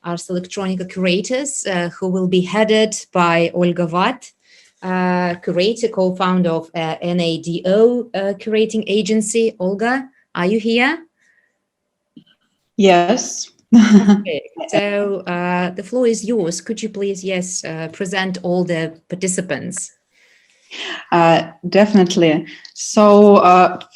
Ars Electronica Curators, who will be headed by Olga Vad, curator, co-founder of NADO curating agency. Olga, are you here? Yes. Okay. So the floor is yours. Could you please, present all the participants? Definitely. So,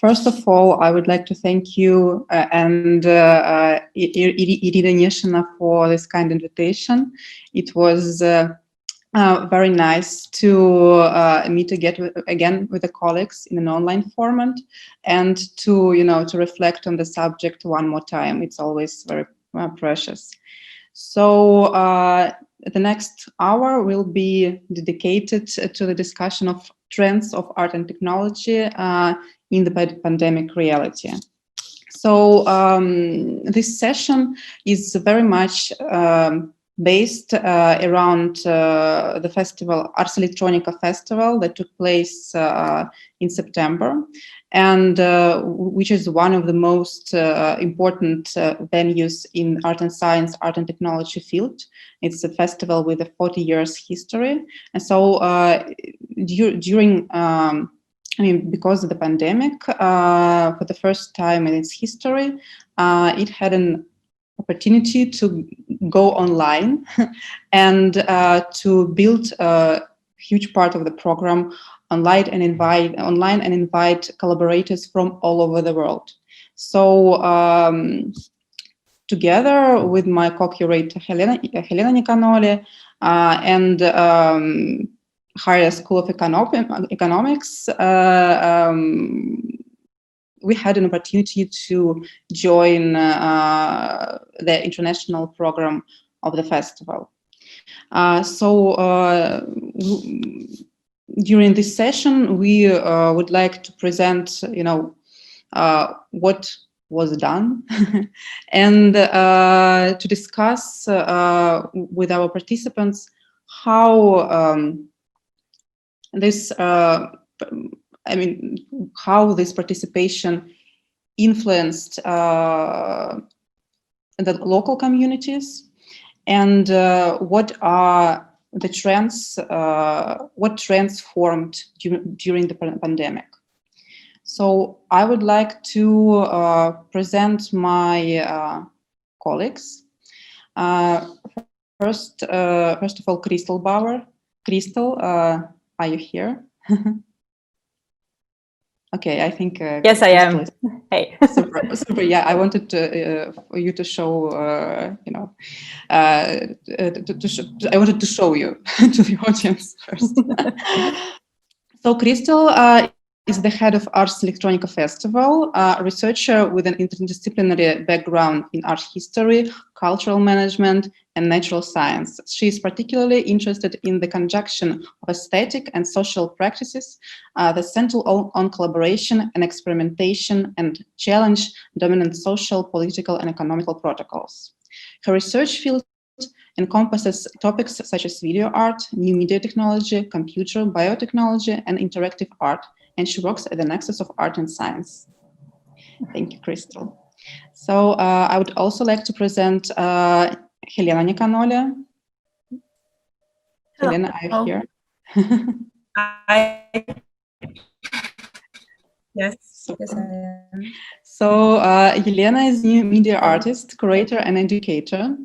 first of all, I would like to thank you and Irina Neshina for this kind invitation. It was very nice to meet again with the colleagues in an online format and to reflect on the subject one more time. It's always very precious. So the next hour will be dedicated to the discussion of trends of art and technology in the pandemic reality. So this session is very much based around the festival, Ars Electronica Festival, that took place in September, and which is one of the most important venues in art and science, art and technology field. It's a festival with a 40 years history. And so during, because of the pandemic, for the first time in its history, it had an opportunity to go online and to build a huge part of the program online and invite collaborators from all over the world. So together with my co-curator Helena Niconole and Higher School of Economics, we had an opportunity to join the international program of the festival. During this session, we would like to present, what was done and to discuss with our participants how how this participation influenced the local communities and what are the trends, what trends formed during the pandemic. So I would like to present my colleagues. First of all, Christl Baur. Christl, are you here? Okay, I think. Yes, I am. Hey. Super. Yeah, I wanted for you to show. I wanted to show you to the audience first. So Christl is the head of Ars Electronica Festival, a researcher with an interdisciplinary background in art history, cultural management, and natural science. She is particularly interested in the conjunction of aesthetic and social practices that center on collaboration and experimentation and challenge dominant social, political, and economical protocols. Her research field encompasses topics such as video art, new media technology, computer, biotechnology, and interactive art, and she works at the nexus of art and science. Thank you, Christl. So I would also like to present Helena Niconole. Helena, are you here? Yes. Super. Yes, I am. So Helena is a new media artist, curator, and educator.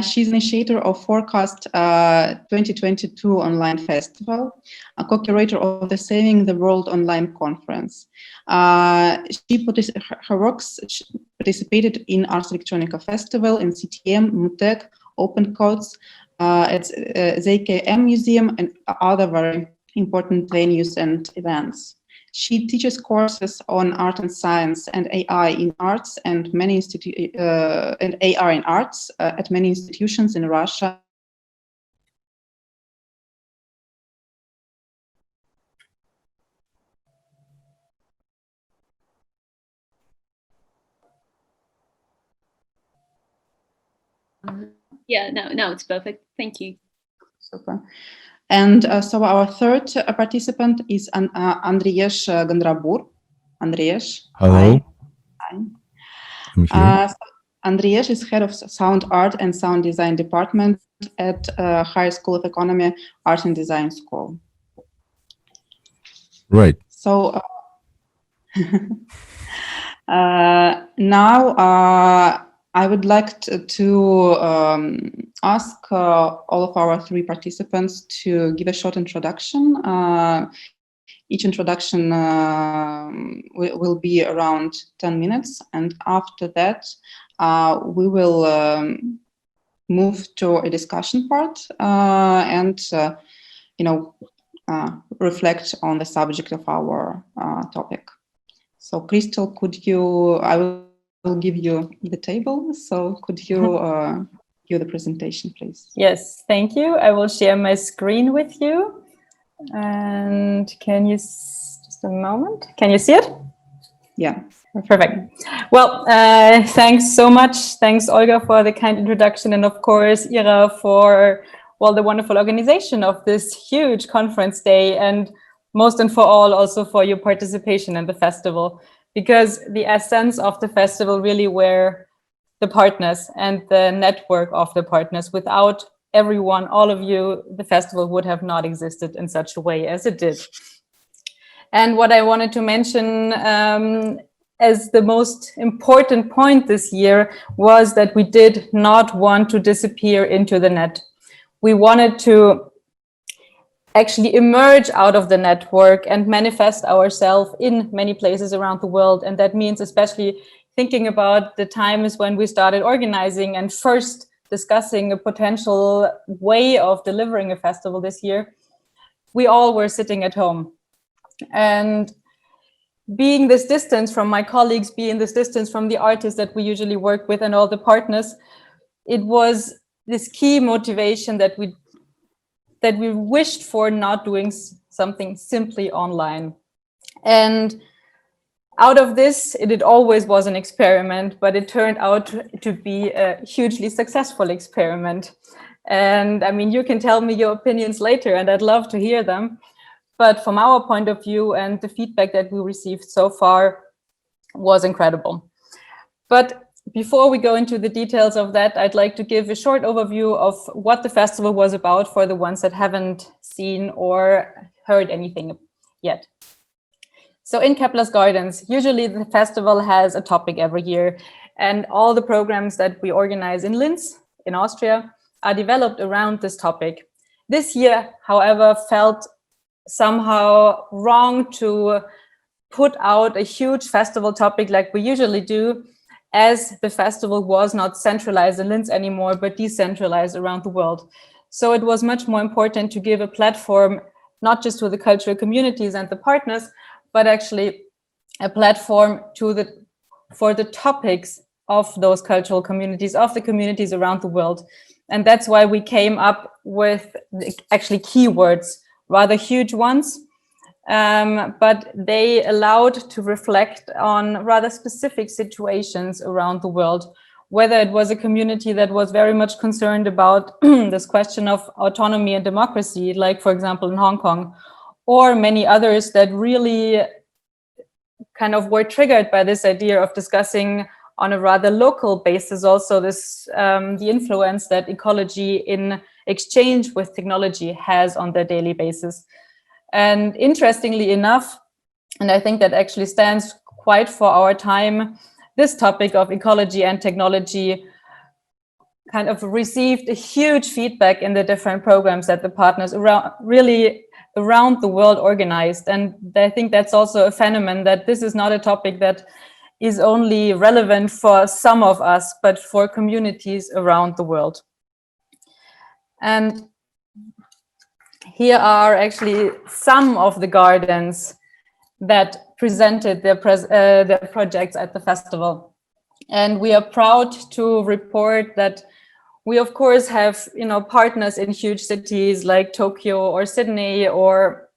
She's initiator of Forecast 2022 online festival, a co-curator of the Saving the World online conference. Her works participated in Ars Electronica Festival, in CTM, MUTEC, Open Codes, at ZKM Museum, and other very important venues and events. She teaches courses on art and science and AI in arts and and AR in arts at many institutions in Russia. Yeah, no, it's perfect. Thank you. Super. And so our third participant is Andriesh Gandrabur. Andriesh. Hello. Hi. I'm here. Andriesh is head of Sound Art and Sound Design Department at High School of Economy, Art and Design School. Right. So now I would like to ask all of our three participants to give a short introduction. Each introduction will be around 10 minutes, and after that we will move to a discussion part and reflect on the subject of our topic. So Christl, I will give you the table. So could you give the presentation, please? Yes, thank you. I will share my screen with you. And can you, just a moment, can you see it? Yeah. Perfect. Well, thanks so much. Thanks, Olga, for the kind introduction. And of course, Ira, for, well, the wonderful organization of this huge conference day. And most and for all, also for your participation in the festival. Because the essence of the festival really were the partners and the network of the partners. Without everyone, all of you, the festival would have not existed in such a way as it did. And what I wanted to mention as the most important point this year was that we did not want to disappear into the net. We wanted to actually emerge out of the network and manifest ourselves in many places around the world. And that means especially thinking about the times when we started organizing and first discussing a potential way of delivering a festival this year, we all were sitting at home. And being this distance from my colleagues, being this distance from the artists that we usually work with and all the partners, it was this key motivation that we wished for not doing something simply online. And out of this, it always was an experiment, but it turned out to be a hugely successful experiment. And I mean, you can tell me your opinions later, and I'd love to hear them. But from our point of view and the feedback that we received so far was incredible. But before we go into the details of that, I'd like to give a short overview of what the festival was about for the ones that haven't seen or heard anything yet. So in Kepler's Gardens, usually the festival has a topic every year, and all the programs that we organize in Linz, in Austria, are developed around this topic. This year, however, felt somehow wrong to put out a huge festival topic like we usually do, as the festival was not centralized in Linz anymore, but decentralized around the world. So it was much more important to give a platform, not just to the cultural communities and the partners, but actually a platform for the topics of those cultural communities, of the communities around the world. And that's why we came up with actually keywords, rather huge ones, but they allowed to reflect on rather specific situations around the world, whether it was a community that was very much concerned about this question of autonomy and democracy, like, for example, in Hong Kong, or many others that really kind of were triggered by this idea of discussing on a rather local basis also this the influence that ecology in exchange with technology has on their daily basis. And interestingly enough, and I think that actually stands quite for our time, this topic of ecology and technology kind of received a huge feedback in the different programs that the partners around the world organized. And I think that's also a phenomenon, that this is not a topic that is only relevant for some of us, but for communities around the world. And here are actually some of the gardens that presented their projects at the festival. And we are proud to report that we, of course, have partners in huge cities like Tokyo or Sydney or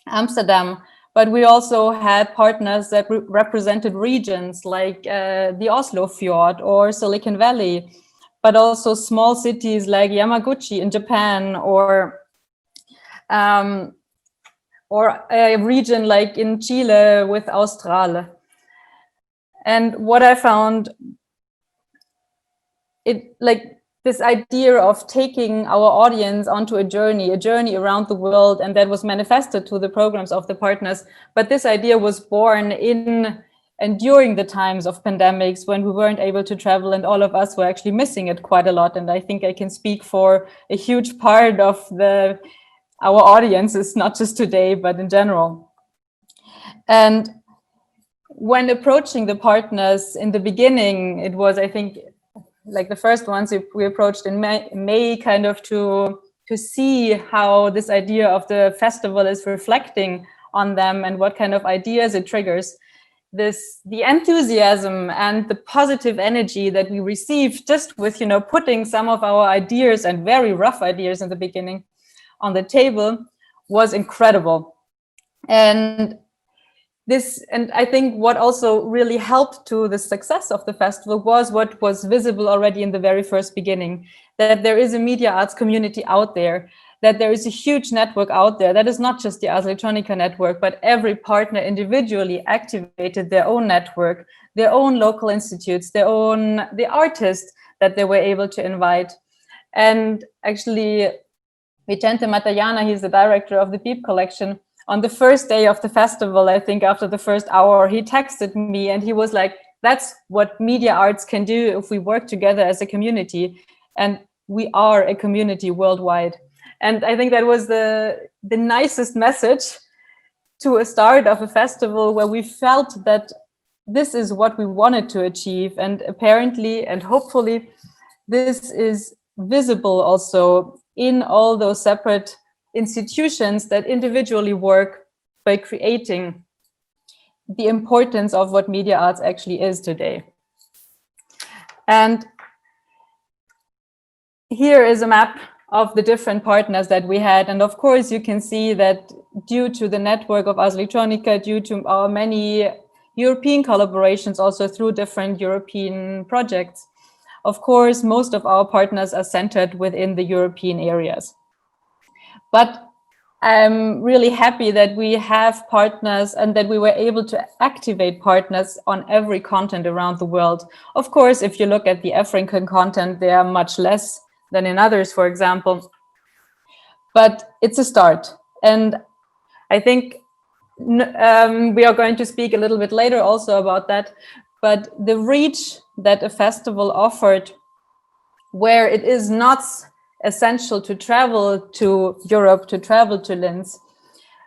Amsterdam, but we also had partners that represented regions like the Oslo Fjord or Silicon Valley, but also small cities like Yamaguchi in Japan, or a region like in Chile with Austral. And what I found this idea of taking our audience onto a journey around the world, and that was manifested to the programs of the partners. But this idea was born in and during the times of pandemics when we weren't able to travel, and all of us were actually missing it quite a lot. And I think I can speak for a huge part of our audiences, not just today, but in general. And when approaching the partners in the beginning, it was, I think, like the first ones we approached in May kind of to see how this idea of the festival is reflecting on them and what kind of ideas it triggers. The enthusiasm and the positive energy that we received just with, putting some of our ideas and very rough ideas in the beginning on the table was incredible. And I think what also really helped to the success of the festival was what was visible already in the very first beginning, that there is a media arts community out there, that there is a huge network out there. That is not just the Ars Electronica network, but every partner individually activated their own network, their own local institutes, the artists that they were able to invite. And actually, Vicente Matallana, he's the director of the Beep collection, on the first day of the festival, I think after the first hour, he texted me and he was like, that's what media arts can do if we work together as a community. And we are a community worldwide. And I think that was the nicest message to a start of a festival where we felt that this is what we wanted to achieve. And apparently, and hopefully, this is visible also in all those separate institutions that individually work by creating the importance of what media arts actually is today. And here is a map of the different partners that we had. And of course, you can see that due to the network of Ars Electronica, due to our many European collaborations, also through different European projects, of course, most of our partners are centered within the European areas. But I'm really happy that we have partners and that we were able to activate partners on every continent around the world. Of course, if you look at the African continent, they are much less than in others, for example. But it's a start. And I think we are going to speak a little bit later also about that. But the reach that a festival offered, where it is not essential to travel to Europe, to travel to Linz,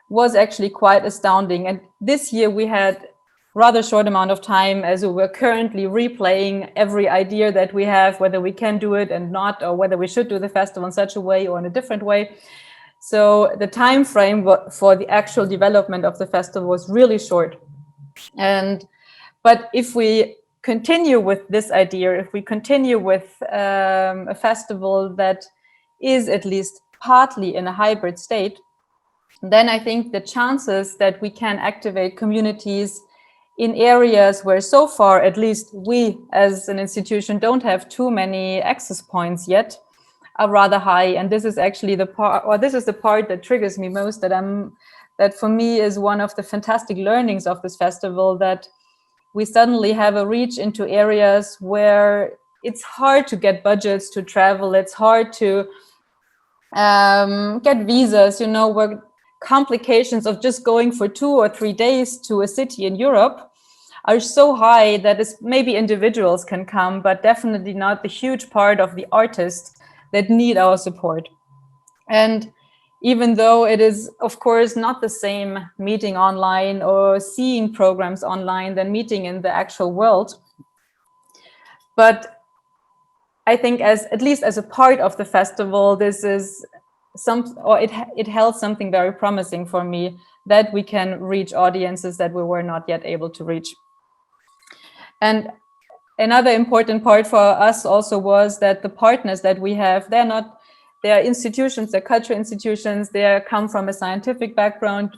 was actually quite astounding. And this year we had rather short amount of time, as we were currently replaying every idea that we have, whether we can do it and not, or whether we should do the festival in such a way or in a different way. So the time frame for the actual development of the festival was really short. But if we continue with this idea, if we continue with a festival that is at least partly in a hybrid state, then I think the chances that we can activate communities in areas where so far, at least we as an institution don't have too many access points yet, are rather high. And this is actually the part, or this is the part that triggers me most, that for me is one of the fantastic learnings of this festival, that we suddenly have a reach into areas where it's hard to get budgets to travel, it's hard to get visas, where complications of just going for 2 or 3 days to a city in Europe are so high that maybe individuals can come, but definitely not the huge part of the artists that need our support. And even though it is, of course, not the same meeting online or seeing programs online than meeting in the actual world, but I think at least as a part of the festival, this is it held something very promising for me, that we can reach audiences that we were not yet able to reach. And another important part for us also was that the partners that we have, they are institutions, they're cultural institutions, they come from a scientific background,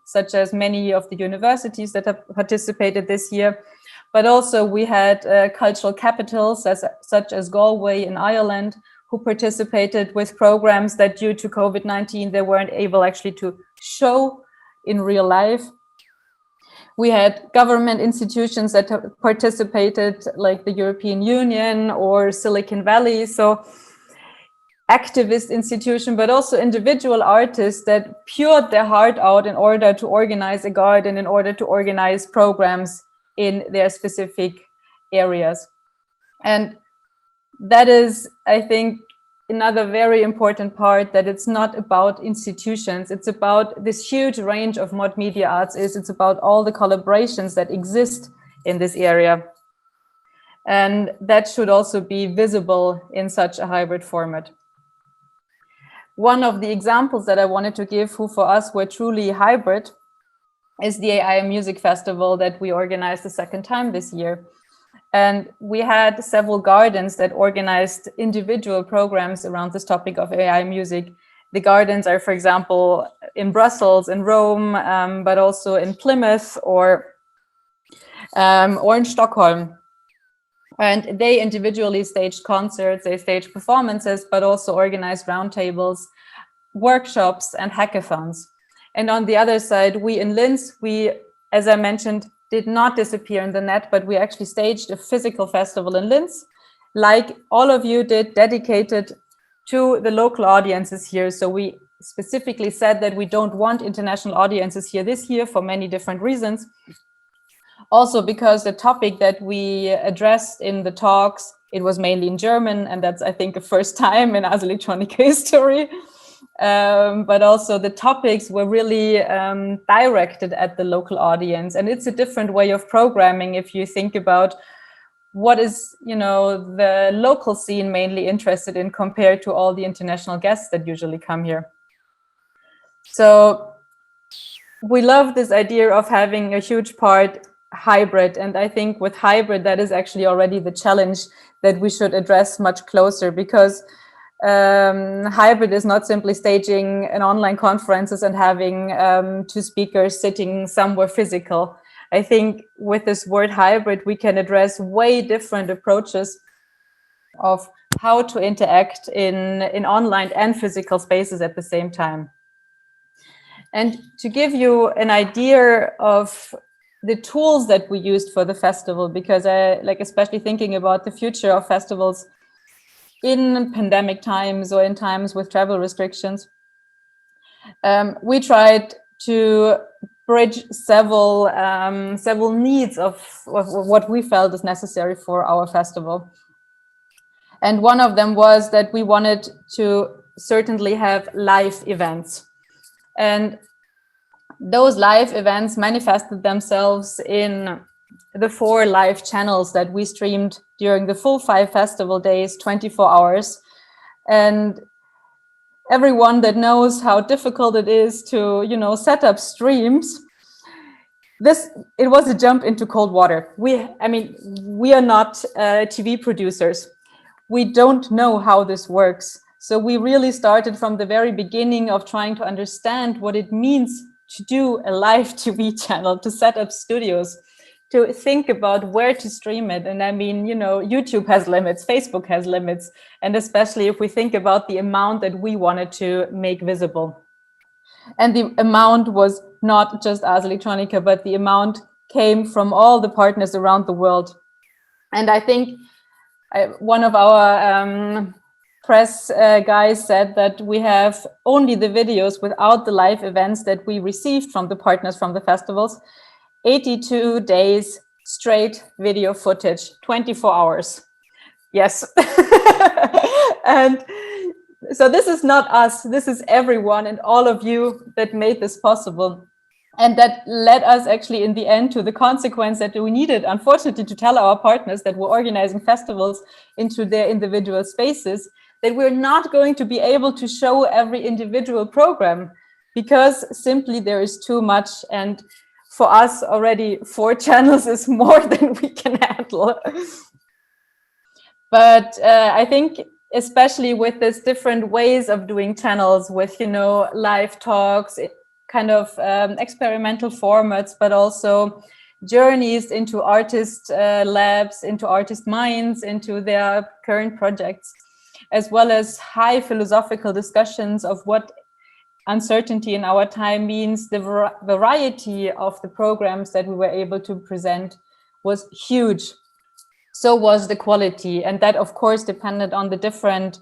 such as many of the universities that have participated this year. But also we had cultural capitals such as Galway in Ireland, who participated with programs that due to COVID-19, they weren't able actually to show in real life. We had government institutions that participated, like the European Union or Silicon Valley. So activist institution, but also individual artists that poured their heart out in order to organize a garden, in order to organize programs in their specific areas. And that is, I think, another very important part, that it's not about institutions. It's about this huge range of what media arts is. It's about all the collaborations that exist in this area. And that should also be visible in such a hybrid format. One of the examples that I wanted to give, who for us were truly hybrid, is the AI Music Festival that we organized the second time this year. And we had several gardens that organized individual programs around this topic of AI music. The gardens are, for example, in Brussels, in Rome, but also in Plymouth or in Stockholm. And they individually staged concerts, they staged performances, but also organized roundtables, workshops, and hackathons. And on the other side, we in Linz, we, as I mentioned, did not disappear in the net, but we actually staged a physical festival in Linz, like all of you did, dedicated to the local audiences here. So we specifically said that we don't want international audiences here this year for many different reasons. Also because the topic that we addressed in the talks, it was mainly in German, and that's, I think, the first time in Ars Electronica history. But also the topics were really directed at the local audience. And it's a different way of programming if you think about what is, the local scene mainly interested in compared to all the international guests that usually come here. So we love this idea of having a huge part hybrid. And I think with hybrid, that is actually already the challenge that we should address much closer, because hybrid is not simply staging an online conferences and having 2 speakers sitting somewhere physical. I think with this word hybrid, we can address way different approaches of how to interact in online and physical spaces at the same time. And to give you an idea of the tools that we used for the festival, because I like especially thinking about the future of festivals in pandemic times or in times with travel restrictions. We tried to bridge several needs of what we felt is necessary for our festival. And one of them was that we wanted to certainly have live events. And those live events manifested themselves in the 4 live channels that we streamed during the full 5 festival days, 24 hours. And everyone that knows how difficult it is to, set up streams, it was a jump into cold water. We are not TV producers. We don't know how this works. So we really started from the very beginning of trying to understand what it means to do a live TV channel, to set up studios, to think about where to stream it. And YouTube has limits, Facebook has limits, and especially if we think about the amount that we wanted to make visible. And the amount was not just Ars Electronica, but the amount came from all the partners around the world. And I think one of our press guys said that we have only the videos without the live events that we received from the partners from the festivals. 82 days straight video footage, 24 hours. Yes. And so this is not us, this is everyone and all of you that made this possible. And that led us actually in the end to the consequence that we needed, unfortunately, to tell our partners that were organizing festivals into their individual spaces, that we're not going to be able to show every individual program, because simply there is too much. And for us already 4 channels is more than we can handle. But I think especially with this different ways of doing channels with, live talks, kind of experimental formats, but also journeys into artist labs, into artist minds, into their current projects, as well as high philosophical discussions of what uncertainty in our time means the variety of the programs that we were able to present was huge. So was the quality. And that, of course, depended on the different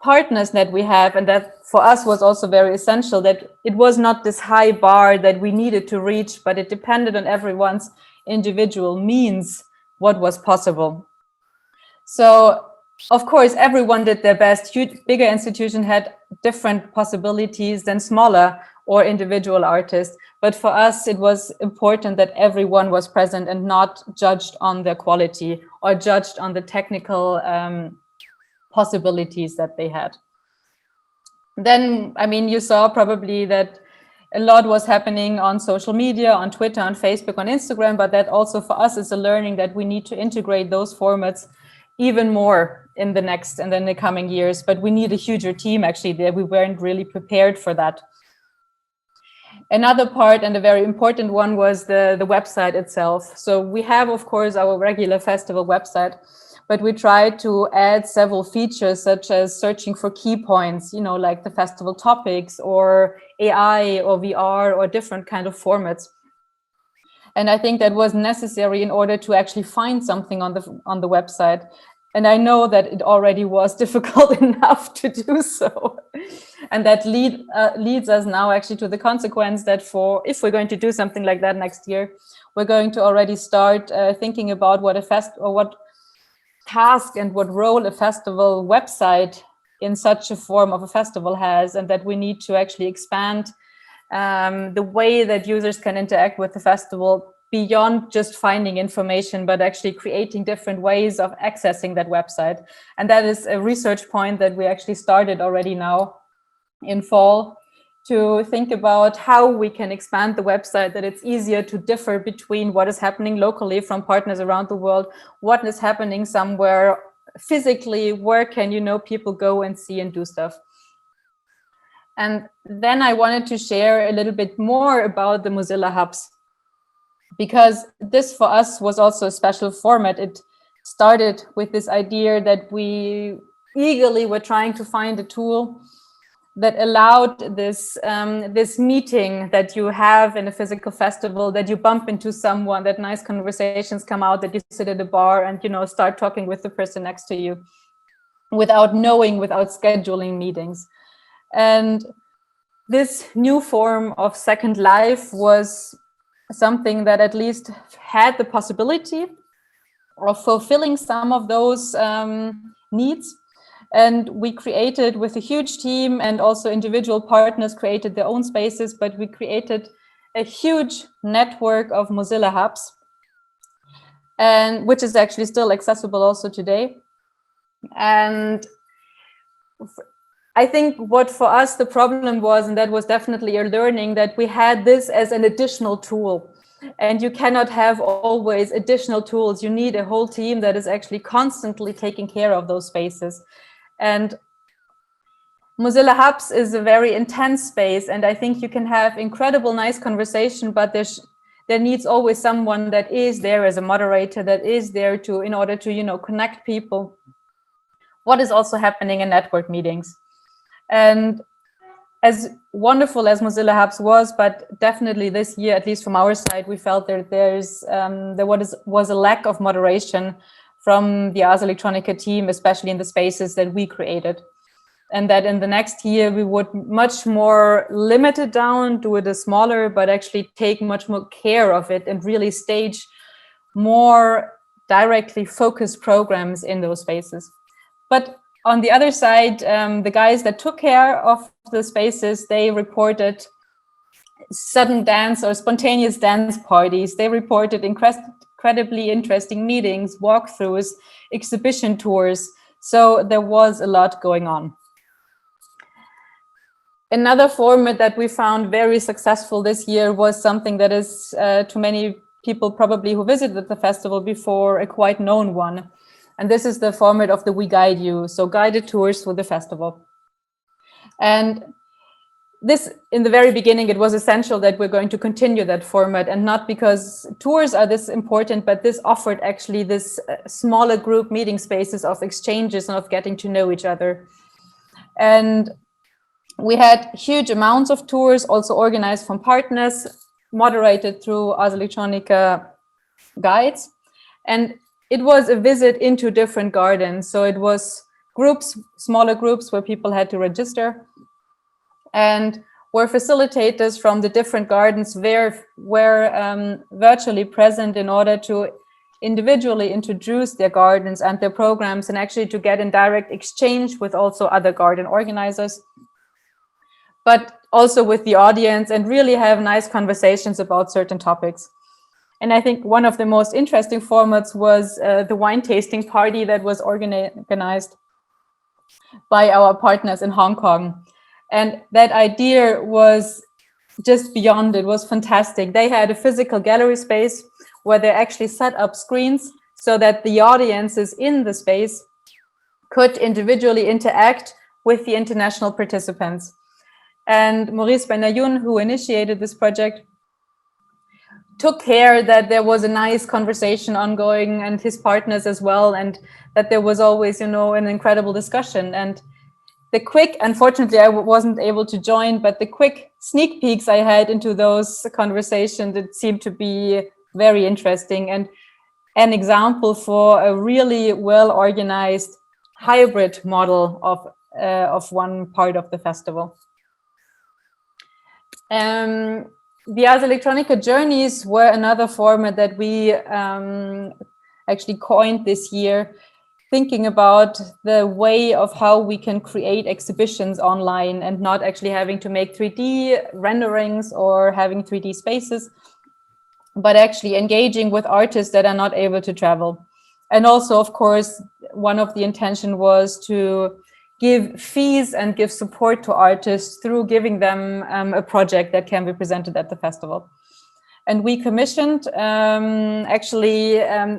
partners that we have. And that for us was also very essential, that it was not this high bar that we needed to reach, but it depended on everyone's individual means what was possible. So, of course, everyone did their best. Bigger institutions had different possibilities than smaller or individual artists. But for us, it was important that everyone was present and not judged on their quality or judged on the technical possibilities that they had. Then, I mean, you saw probably that a lot was happening on social media, on Twitter, on Facebook, on Instagram, but that also for us is a learning that we need to integrate those formats even more in the coming years. But we need a huger team actually there. We weren't really prepared for that. Another part, and a very important one, was the website itself. So we have, of course, our regular festival website, but we tried to add several features such as searching for key points, like the festival topics or AI or VR or different kind of formats. And I think that was necessary in order to actually find something on the website. And I know that it already was difficult enough to do so. And that leads us now actually to the consequence that if we're going to do something like that next year, we're going to already start thinking about what task and what role a festival website in such a form of a festival has, and that we need to actually expand the way that users can interact with the festival beyond just finding information, but actually creating different ways of accessing that website. And that is a research point that we actually started already now in fall, to think about how we can expand the website, that it's easier to differ between what is happening locally from partners around the world, what is happening somewhere physically, where can people go and see and do stuff. And then I wanted to share a little bit more about the Mozilla Hubs, because this for us was also a special format. It started with this idea that we eagerly were trying to find a tool that allowed this meeting that you have in a physical festival, that you bump into someone, that nice conversations come out, that you sit at a bar and start talking with the person next to you without scheduling meetings. And this new form of Second Life was something that at least had the possibility of fulfilling some of those needs. And we created, with a huge team, and also individual partners created their own spaces, but we created a huge network of Mozilla Hubs, and which is actually still accessible also today. And I think what for us the problem was, and that was definitely a learning, that we had this as an additional tool. And you cannot have always additional tools. You need a whole team that is actually constantly taking care of those spaces. And Mozilla Hubs is a very intense space, and I think you can have incredible, nice conversation, but there needs always someone that is there as a moderator, that is there in order to, connect people. What is also happening in network meetings. And as wonderful as Mozilla Hubs was, but definitely this year, at least from our side, we felt that there was a lack of moderation from the Ars Electronica team, especially in the spaces that we created. And that in the next year, we would much more limit it down, do it smaller, but actually take much more care of it and really stage more directly focused programs in those spaces. But on the other side, the guys that took care of the spaces, they reported sudden dance or spontaneous dance parties. They reported incredibly interesting meetings, walkthroughs, exhibition tours. So there was a lot going on. Another format that we found very successful this year was something that is, to many people probably who visited the festival before, a quite known one. And this is the format of the We Guide You, so guided tours for the festival. And this, in the very beginning, it was essential that we're going to continue that format, and not because tours are this important, but this offered actually this smaller group meeting spaces of exchanges and of getting to know each other. And We had huge amounts of tours, also organized from partners, moderated through Ars Electronica guides. And it was a visit into different gardens. So it was groups, smaller groups where people had to register, and where facilitators from the different gardens were virtually present in order to individually introduce their gardens and their programs, and actually to get in direct exchange with also other garden organizers, but also with the audience, and really have nice conversations about certain topics. And I think one of the most interesting formats was the wine tasting party that was organized by our partners in Hong Kong. And that idea was just beyond, it was fantastic. They had a physical gallery space where they actually set up screens so that the audiences in the space could individually interact with the international participants. And Maurice Benayoun, who initiated this project, took care that there was a nice conversation ongoing, and his partners as well, and that there was always, an incredible discussion. And the quick, unfortunately, I wasn't able to join, but the quick sneak peeks I had into those conversations, it seemed to be very interesting, and an example for a really well-organized hybrid model of one part of the festival. The Ars Electronica Journeys were another format that we actually coined this year, thinking about the way of how we can create exhibitions online and not actually having to make 3D renderings or having 3D spaces, but actually engaging with artists that are not able to travel. And also, of course, one of the intention was to give fees and give support to artists through giving them a project that can be presented at the festival. And we commissioned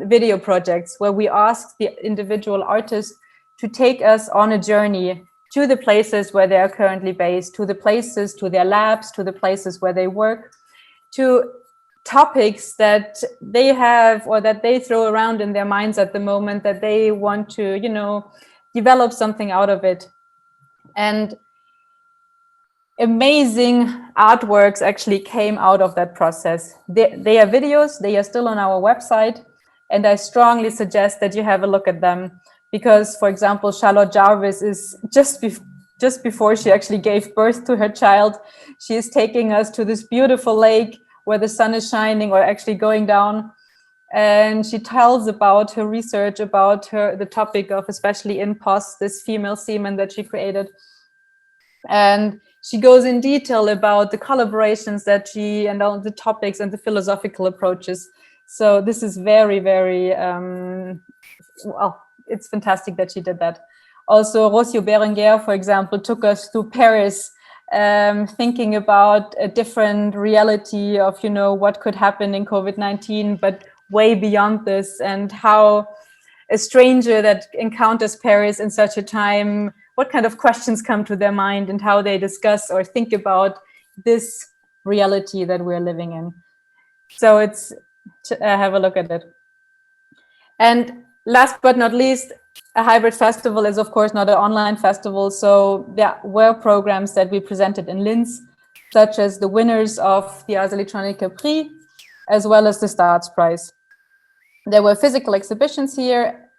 video projects where we asked the individual artists to take us on a journey to the places where they are currently based, to the places, to their labs, to the places where they work, to topics that they have or that they throw around in their minds at the moment that they want to, develop something out of it. And amazing artworks actually came out of that process. They are videos, they are still on our website, and I strongly suggest that you have a look at them, because, for example, Charlotte Jarvis is just before she actually gave birth to her child, she is taking us to this beautiful lake where the sun is shining or actually going down. And she tells about her research about the topic of especially InPOS, this female semen that she created. And she goes in detail about the collaborations that and all the topics and the philosophical approaches. So this is very, very, it's fantastic that she did that. Also, Rocio Berenguer, for example, took us to Paris, thinking about a different reality of, what could happen in COVID-19, but way beyond this, and how a stranger that encounters Paris in such a time, what kind of questions come to their mind and how they discuss or think about this reality that we're living in. So it's have a look at it. And last but not least, a hybrid festival is of course not an online festival. So there were programs that we presented in Linz, such as the winners of the Ars Electronica Prix, as well as the Starts Prize. There were physical exhibitions here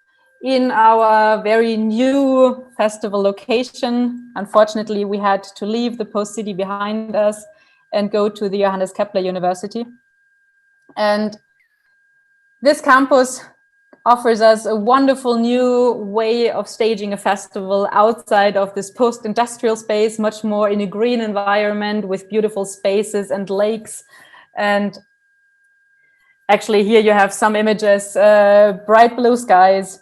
in our very new festival location. Unfortunately, we had to leave the Post City behind us and go to the Johannes Kepler University. And this campus offers us a wonderful new way of staging a festival outside of this post-industrial space, much more in a green environment with beautiful spaces and lakes. And actually here you have some images, bright blue skies,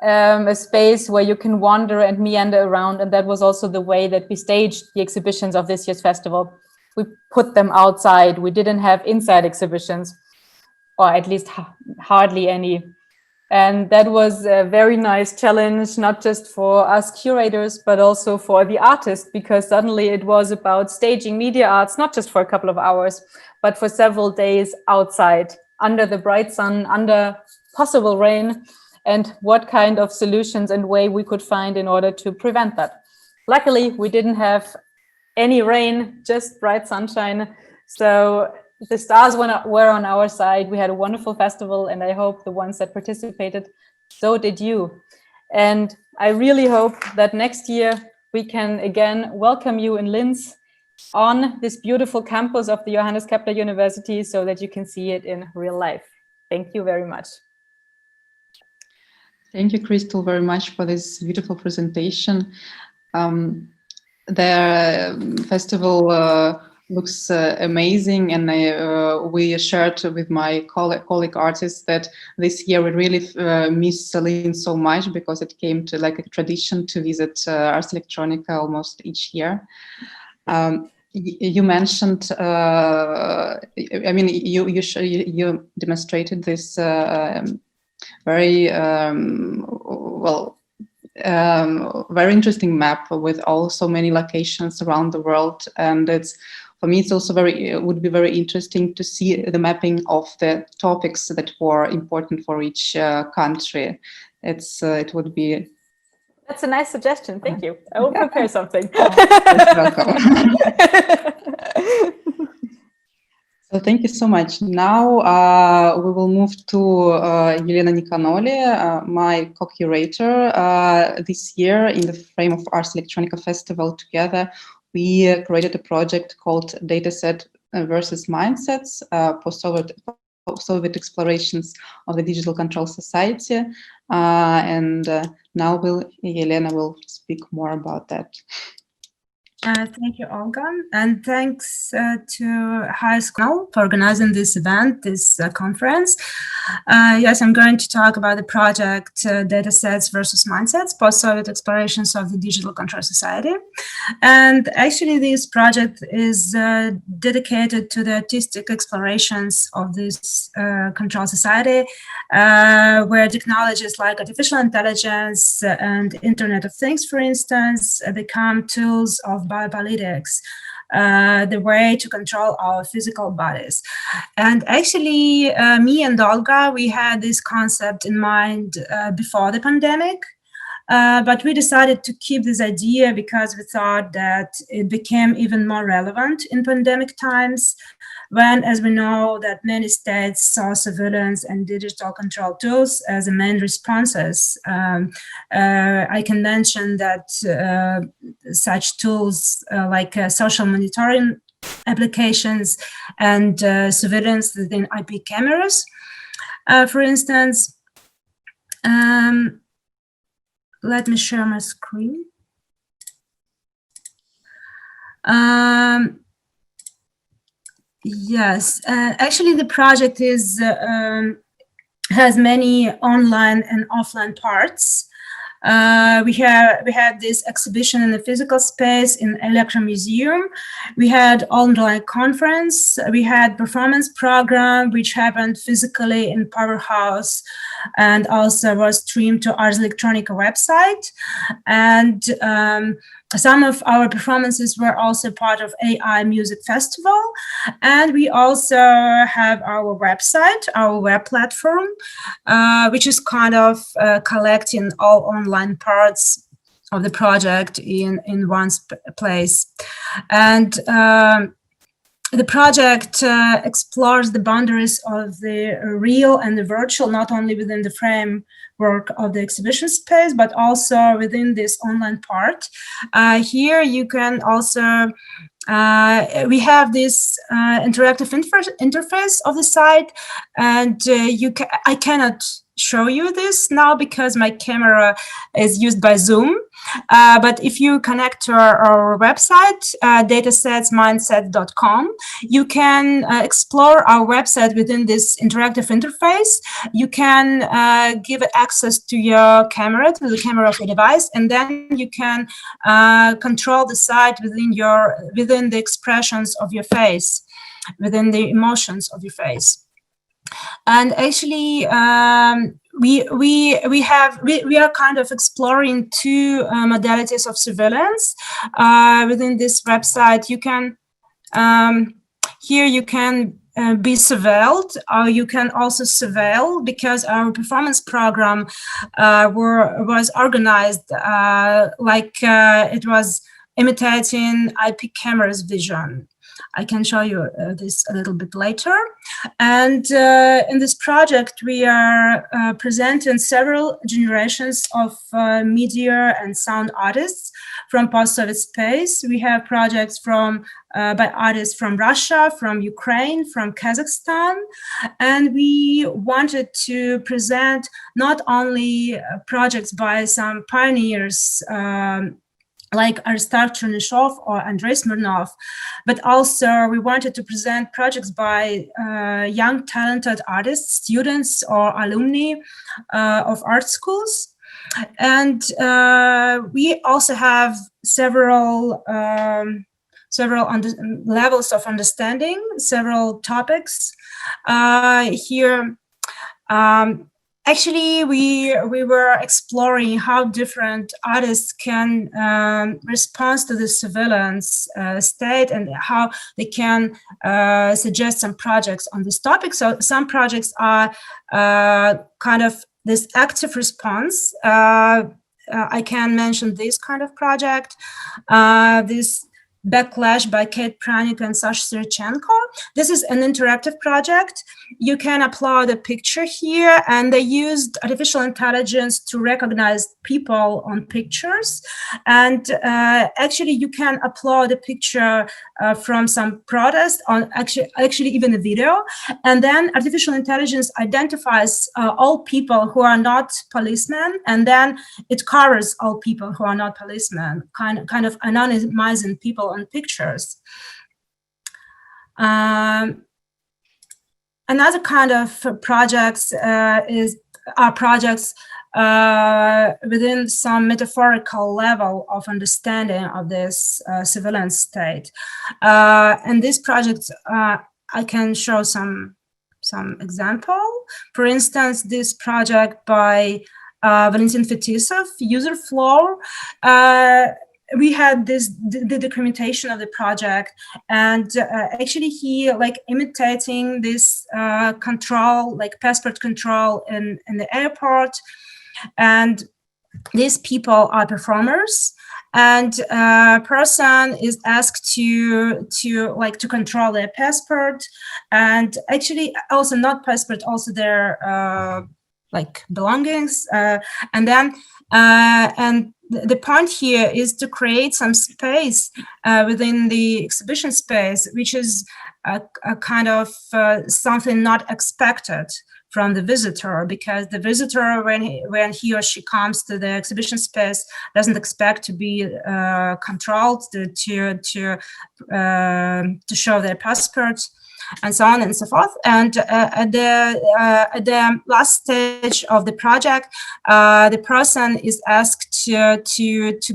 a space where you can wander and meander around. And that was also the way that we staged the exhibitions of this year's festival. We put them outside. We didn't have inside exhibitions, or at least hardly any. And that was a very nice challenge, not just for us curators, but also for the artists, because suddenly it was about staging media arts, not just for a couple of hours, but for several days outside, under the bright sun, under possible rain, and what kind of solutions and way we could find in order to prevent that. Luckily, we didn't have any rain, just bright sunshine. So the stars were on our side. We had a wonderful festival, and I hope the ones that participated, so did you. And I really hope that next year we can again welcome you in Linz on this beautiful campus of the Johannes Kepler University so that you can see it in real life. Thank you very much. Thank you, Christl, very much for this beautiful presentation. The festival looks amazing, and we shared with my colleague artists that this year we really miss Linz so much, because it came to like a tradition to visit Ars Electronica almost each year. You mentioned, I mean, you demonstrated this very very interesting map with so many locations around the world, and it's, for me, it's also would be very interesting to see the mapping of the topics that were important for each country. It would be. That's a nice suggestion. Thank you. I will prepare something. Welcome. So thank you so much. Now we will move to Helena Niconole, my co-curator. This year, in the frame of Ars Electronica Festival, together we created a project called Dataset versus Mindsets, post-Soviet explorations of the digital control society. And now Helena will speak more about that. Thank you, Olga, and thanks to High School for organizing this event, this conference. Yes, I'm going to talk about the project Datasets versus Mindsets, Post-Soviet Explorations of the Digital Control Society. And actually, this project is dedicated to the artistic explorations of this control society, where technologies like artificial intelligence and Internet of Things, for instance, become tools of biopolitics, the way to control our physical bodies. And actually, me and Olga, we had this concept in mind before the pandemic, but we decided to keep this idea because we thought that it became even more relevant in pandemic times, when, as we know, that many states saw surveillance and digital control tools as the main responses. I can mention that such tools like social monitoring applications and surveillance within IP cameras, for instance. Let me share my screen. Yes, actually the project has many online and offline parts. We had this exhibition in the physical space in Electro Museum. We had online conference. We had performance program, which happened physically in Powerhouse and also was streamed to Ars Electronica website. And some of our performances were also part of AI Music Festival. And we also have our website, our web platform, which is kind of collecting all online parts of the project in one place. And the project explores the boundaries of the real and the virtual, not only within the framework of the exhibition space, but also within this online part. Here you can also, we have this interactive interface of the site, and I cannot show you this now because my camera is used by Zoom. But if you connect to our website, datasetsmindset.com, you can explore our website within this interactive interface. You can give access to your camera, to the camera of your device, and then you can control the site within the expressions of your face, within the emotions of your face. And actually, we are kind of exploring two modalities of surveillance within this website. You can here you can be surveilled, or you can also surveil, because our performance program was organized like it was imitating IP camera's vision. I can show you this a little bit later. And in this project, we are presenting several generations of media and sound artists from post-Soviet space. We have projects from by artists from Russia, from Ukraine, from Kazakhstan. And we wanted to present not only projects by some pioneers like Aristark Chernyshov or Andrei Smirnov, but also we wanted to present projects by young talented artists, students or alumni of art schools. And we also have several levels of understanding, several topics here. Actually, we were exploring how different artists can respond to the surveillance state and how they can suggest some projects on this topic. So some projects are kind of this active response. I can mention this kind of project, this Backlash by Kate Pranik and Sasha Sirichenko. This is an interactive project. You can upload a picture here, and they used artificial intelligence to recognize people on pictures. And actually, you can upload a picture from some protest on actually even a video. And then artificial intelligence identifies all people who are not policemen, and then it covers all people who are not policemen, kind of anonymizing people on pictures. Another kind of projects are projects within some metaphorical level of understanding of this surveillance state. And these projects, I can show some example. For instance, this project by Valentin Fetisov, User Flow. We had the documentation of the project, and actually he like imitating this control, like passport control in the airport. And these people are performers, and a person is asked to control their passport, and actually also not passport, also their like belongings, and then and the point here is to create some space within the exhibition space, which is a kind of something not expected from the visitor, because the visitor, when he or she comes to the exhibition space, doesn't expect to be controlled, to show their passport, and so on and so forth. And at the last stage of the project, the person is asked to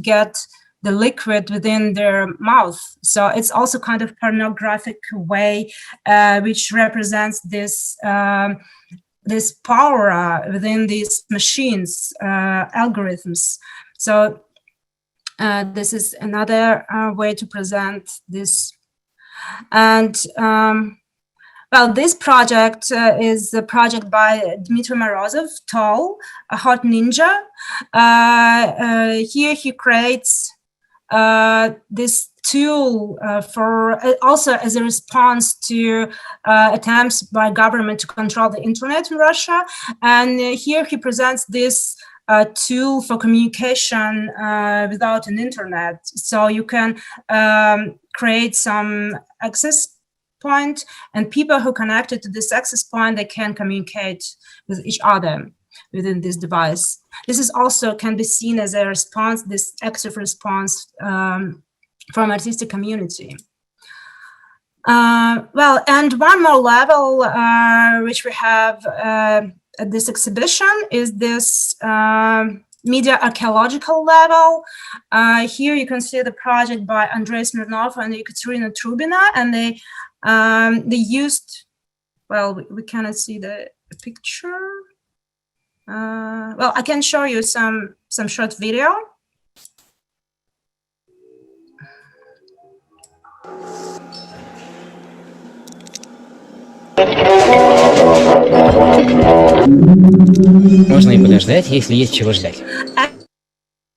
get the liquid within their mouth. So it's also kind of pornographic way, which represents this this power within these machines, algorithms. So this is another way to present this. And well, this project is a project by Dmitry Morozov, Tall, a hot ninja. Here he creates this tool for also as a response to attempts by government to control the internet in Russia. And here he presents this tool for communication without an internet. So you can create some access point, and people who connected to this access point, they can communicate with each other within this device. This is also can be seen as a response, this active response from artistic community. Well, and one more level which we have at this exhibition is this media archaeological level. Here you can see the project by Andrei Smirnov and Ekaterina Trubina, and they used, well, we cannot see the picture. Well, I can show you some short video. Можно и подождать, если есть чего ждать.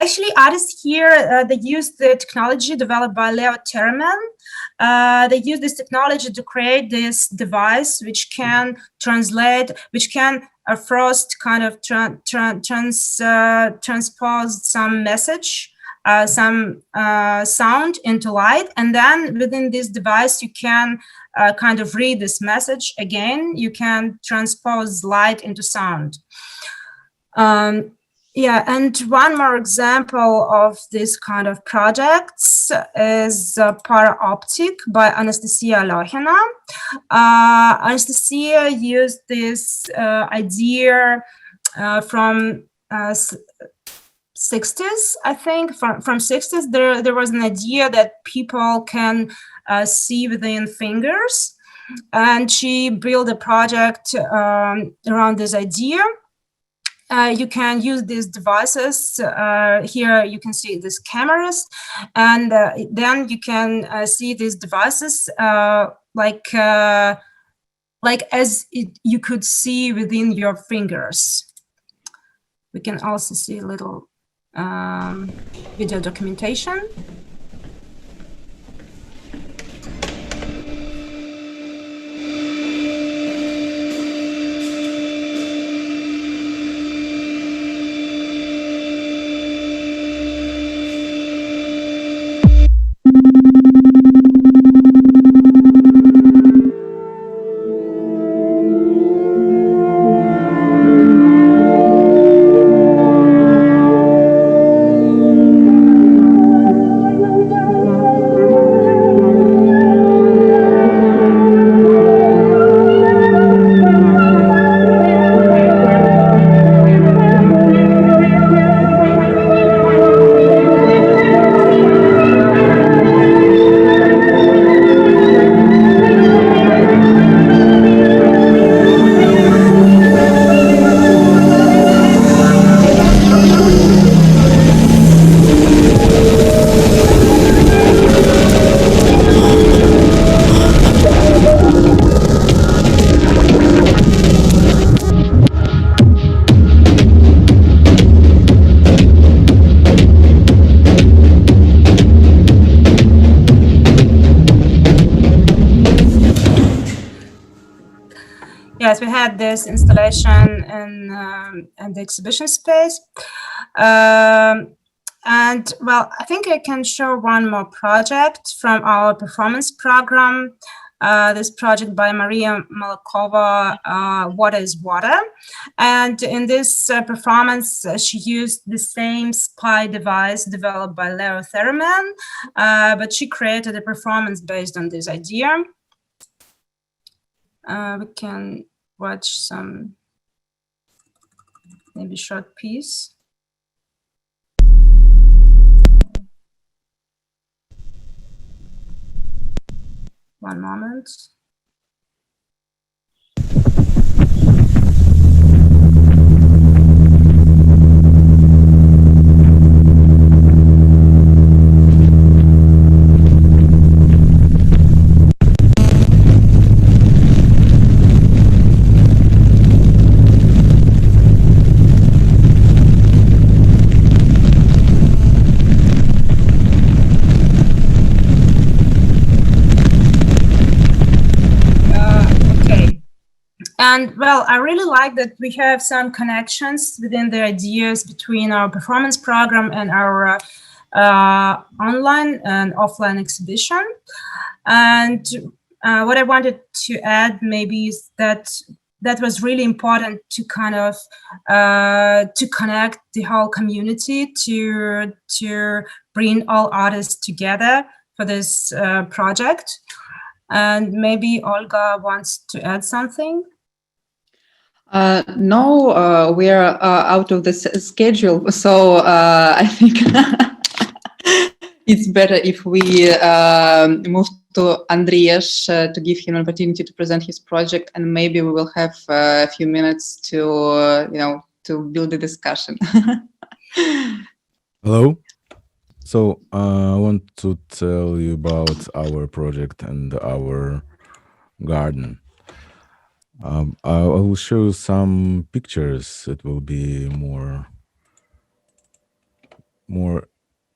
actually, artists here, they use the technology developed by Leo Terman. They use this technology to create this device which can translate, which can first kind of transpose some message, some sound into light, and then within this device you can kind of read this message again. You can transpose light into sound. Yeah, and one more example of this kind of projects is Para-Optic by Anastasia Lohina. Anastasia used this idea from 60s, I think. From 60s, there was an idea that people can see within fingers, and she built a project around this idea. You can use these devices. Here you can see these cameras, and then you can see these devices like as you could see within your fingers. We can also see a little video documentation. Yes, we had this installation in the exhibition space. And well, I think I can show one more project from our performance program. This project by Maria Malakova, Water is Water. And in this performance, she used the same spy device developed by Leo Theraman, but she created a performance based on this idea. We can watch some maybe short piece. One moment. And well, I really like that we have some connections within the ideas between our performance program and our online and offline exhibition. And what I wanted to add maybe is that was really important to kind of to connect the whole community, to bring all artists together for this project. And maybe Olga wants to add something. No, we're out of the schedule, so I think it's better if we move to Andriesh to give him an opportunity to present his project, and maybe we will have a few minutes to, to build the discussion. Hello. So I want to tell you about our project and our garden. I will show you some pictures. It will be more more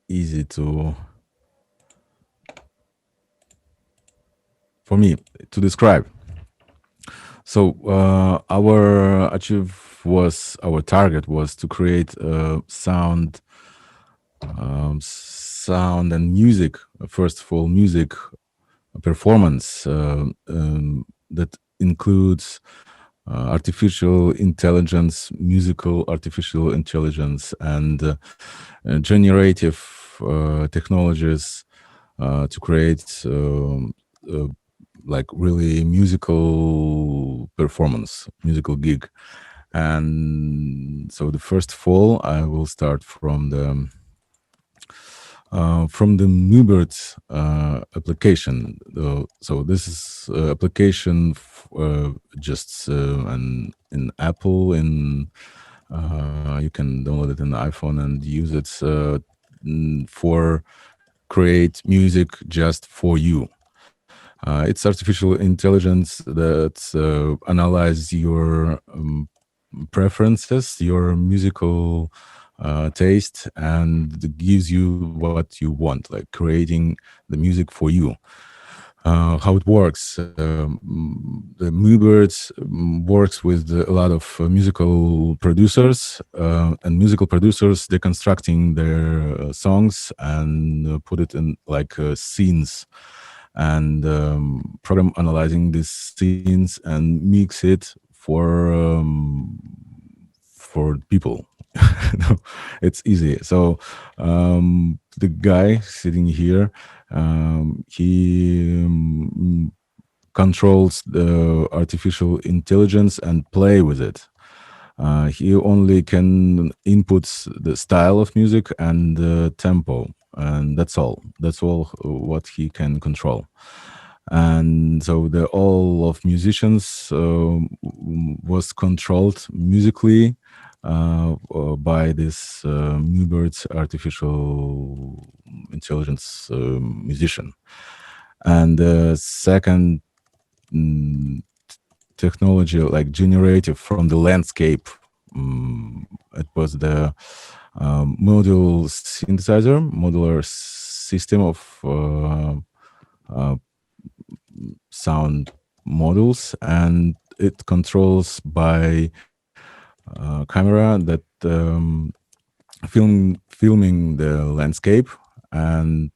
easy for me to describe. So our target was to create sound and music. First of all, music performance that includes artificial intelligence, musical artificial intelligence, and generative technologies to create like really musical performance, musical gig. And so the first of all, I will start from the Nubert application. So this is application just in Apple. You can download it in the iPhone and use it for create music just for you. It's artificial intelligence that analyze your preferences, your musical taste, and gives you what you want, like creating the music for you. How it works? The Moobirds works with a lot of musical producers, and musical producers deconstructing their songs and put it in like scenes, and program analyzing these scenes and mix it for people. It's easy. So the guy sitting here, he controls the artificial intelligence and play with it. He only can input the style of music and the tempo, and that's all. That's all what he can control. And so the all of musicians was controlled musically by this Newbert's artificial intelligence musician. And the second technology, like generative from the landscape, it was the modular system of sound models, and it controls by camera that filming the landscape and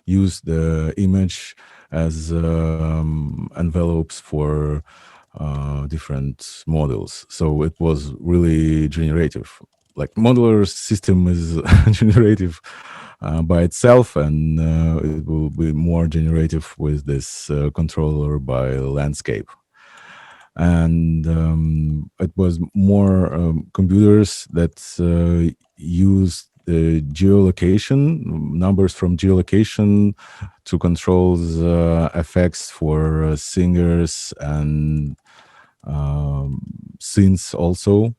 use the image as envelopes for different models. So it was really generative. Like modular system is generative by itself, and it will be more generative with this controller by landscape. And it was more computers that use the geolocation, numbers from geolocation to control effects for singers and synths also.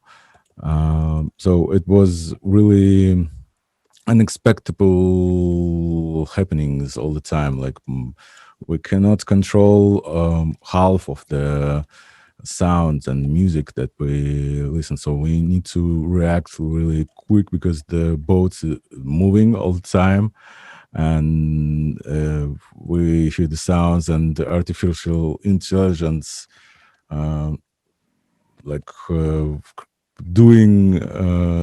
So it was really unexpected happenings all the time. Like we cannot control half of the sounds and music that we listen, so we need to react really quick because the boat's moving all the time, and we hear the sounds, and the artificial intelligence doing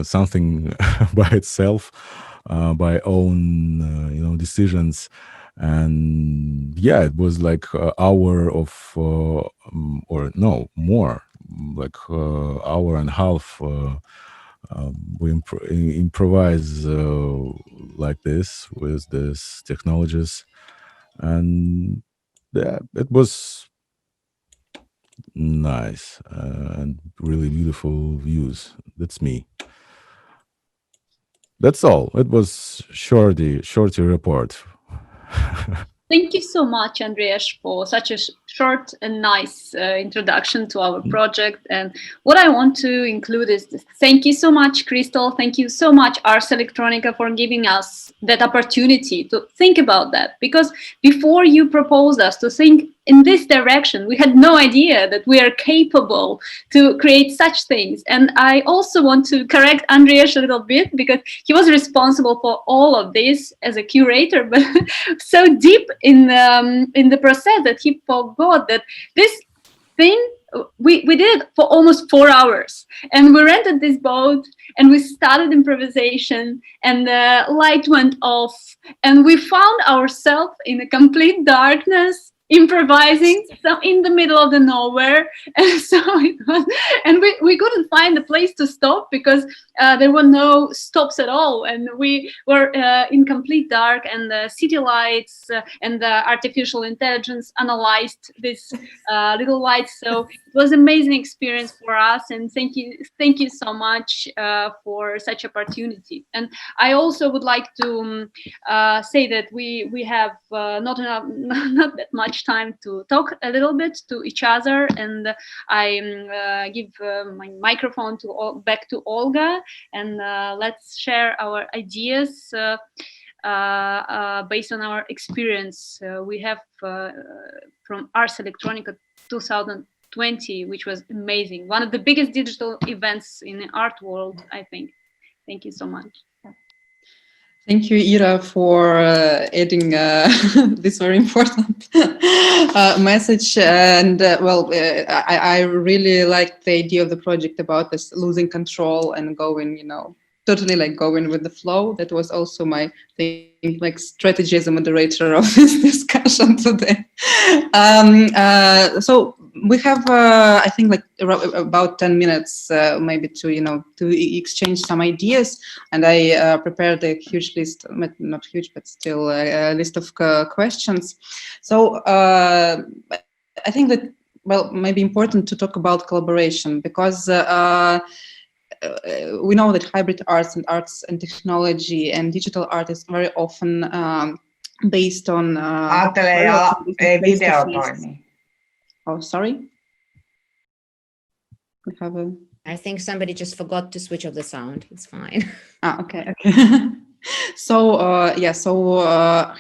something by itself, by own decisions. And yeah, it was like an hour of or no more, like hour and a half we improvise like this with these technologies, and yeah, it was nice and really beautiful views. That's me. That's all. It was shorty report. Thank you so much, Andriesh, for such a short and nice introduction to our project. And what I want to include is this. Thank you so much, Christl. Thank you so much, Ars Electronica, for giving us that opportunity to think about that. Because before you proposed us to think in this direction, we had no idea that we are capable to create such things. And I also want to correct Andriesh a little bit, because he was responsible for all of this as a curator, but so deep in the process that he forgot that this thing we did it for almost 4 hours, and we rented this boat and we started improvisation, and the light went off and we found ourselves in a complete darkness, improvising so in the middle of the nowhere. And so it was, and we couldn't find a place to stop, because there were no stops at all, and we were in complete dark, and the city lights and the artificial intelligence analyzed this little lights. So it was an amazing experience for us, and thank you so much for such opportunity. And I also would like to say that we have not that much time to talk a little bit to each other, and I give my microphone back to Olga, and let's share our ideas based on our experience we have from Ars Electronica 2020, which was amazing, one of the biggest digital events in the art world, I think. Thank you so much. Thank you, Ira, for adding this very important message. And I really liked the idea of the project about this losing control and going, totally like going with the flow. That was also my thing, like strategy as a moderator of this discussion today. So we have, I think, like about 10 minutes, maybe to exchange some ideas. And I prepared a huge list, not huge, but still a list of questions. So I think that, well, maybe important to talk about collaboration, because we know that hybrid arts and technology and digital art is very often based on Oh, sorry. We have a. I think somebody just forgot to switch off the sound. It's fine. Okay. So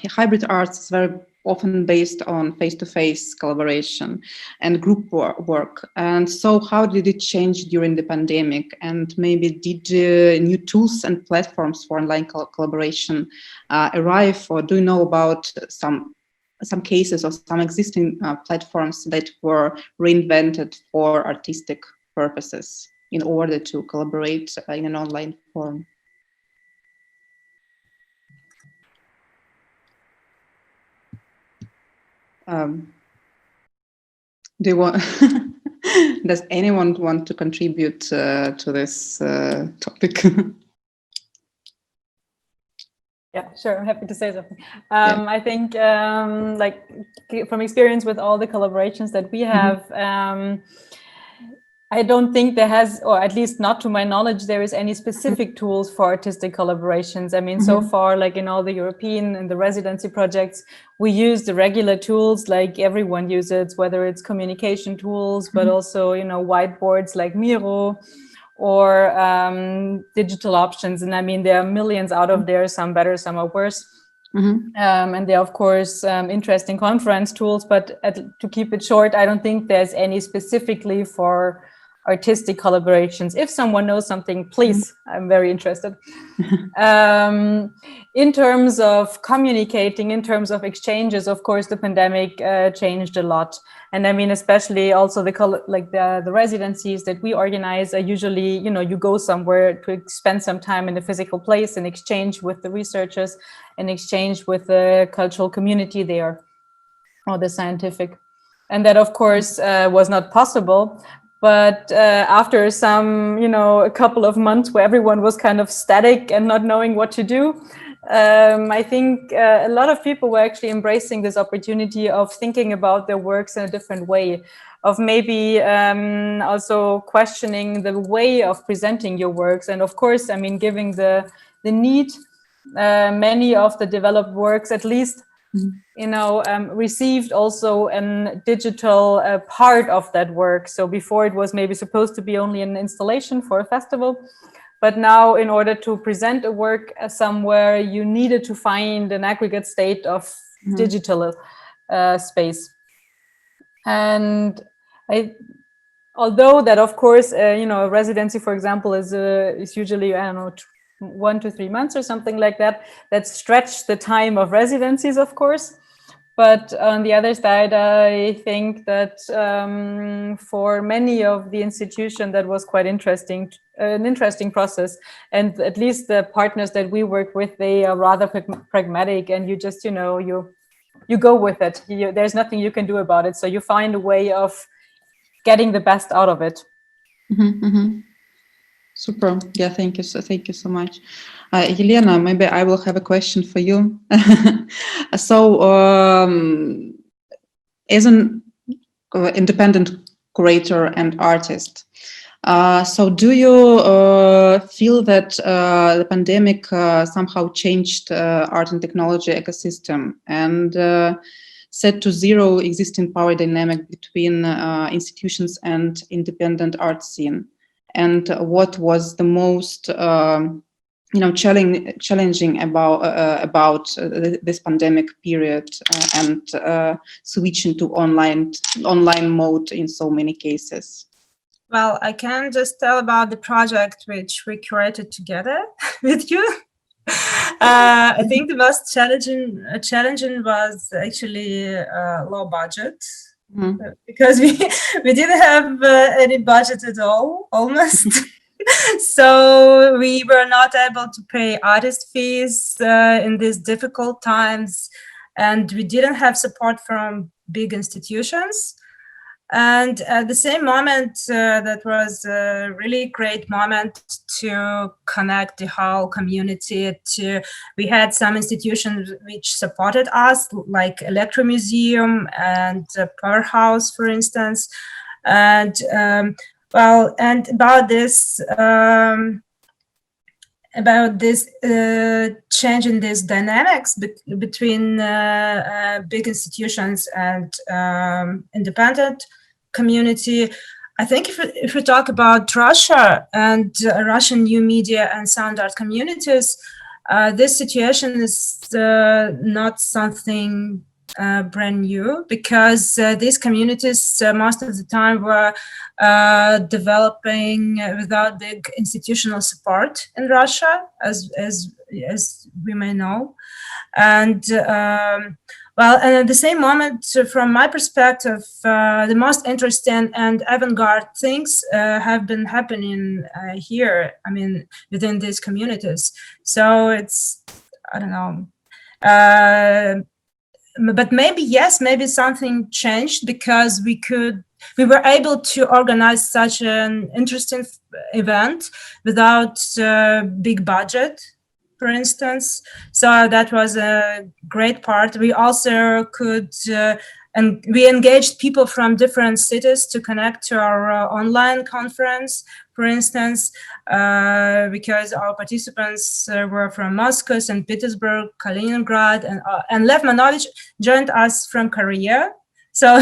hybrid arts is very often based on face-to-face collaboration and group work. And so how did it change during the pandemic? And maybe did new tools and platforms for online collaboration arrive, or do you know about some cases or some existing platforms that were reinvented for artistic purposes in order to collaborate in an online form? Do you want? Does anyone want to contribute to this topic? Yeah, sure. I'm happy to say something. I think, like from experience with all the collaborations that we have, I don't think there has, or at least not to my knowledge, there is any specific tools for artistic collaborations. I mean, so far, like in all the European and the residency projects, we use the regular tools like everyone uses, whether it's communication tools, but also, whiteboards like Miro, or digital options. And I mean, there are millions out of there, some better, some are worse. And there are, of course, interesting conference tools, but to keep it short, I don't think there's any specifically for artistic collaborations. If someone knows something, please, I'm very interested. In terms of communicating, in terms of exchanges, of course, the pandemic changed a lot. And I mean, especially also the residencies that we organize are usually, you go somewhere to spend some time in a physical place and exchange with the researchers and exchange with the cultural community there, or the scientific. And that, of course, was not possible. But after some, a couple of months where everyone was kind of static and not knowing what to do, I think a lot of people were actually embracing this opportunity of thinking about their works in a different way, of maybe also questioning the way of presenting your works. And of course, I mean, giving the need, many of the developed works, at least received also a digital part of that work. So before it was maybe supposed to be only an installation for a festival, but now in order to present a work somewhere, you needed to find an aggregate state of digital space. And although that, of course, a residency, for example, is usually, 1 to 3 months or something like that, that stretch the time of residencies, of course. But on the other side, I think that for many of the institutions, that was quite interesting, an interesting process. And at least the partners that we work with, they are rather pragmatic, and you just, you go with it. There's nothing you can do about it. So you find a way of getting the best out of it. Super. Yeah, thank you so much. Helena, maybe I will have a question for you. So, as an independent curator and artist, so do you feel that the pandemic somehow changed art and technology ecosystem and set to zero existing power dynamic between institutions and independent art scene? And what was the most challenging about this pandemic period and switching to online mode in so many cases? Well, I can just tell about the project which we curated together with you. I think the most challenging was actually low budget. Because we didn't have any budget at all, almost. So we were not able to pay artist fees in these difficult times, and we didn't have support from big institutions. And at the same moment, that was a really great moment to connect the whole community. We had some institutions which supported us, like Electro Museum and Powerhouse, for instance. And and about this change in these dynamics between big institutions and independent community, I think if we talk about Russia and Russian new media and sound art communities, this situation is not something brand new, because these communities most of the time were developing without big institutional support in Russia, as we may know. And and at the same moment, from my perspective, the most interesting and avant-garde things have been happening here, within these communities. So it's, I don't know. But maybe something changed, because we were able to organize such an interesting event without big budget, for instance. So that was a great part. We also could, and we engaged people from different cities to connect to our online conference, for instance, because our participants were from Moscow, St. Petersburg, Kaliningrad, and Lev Manovich joined us from Korea. So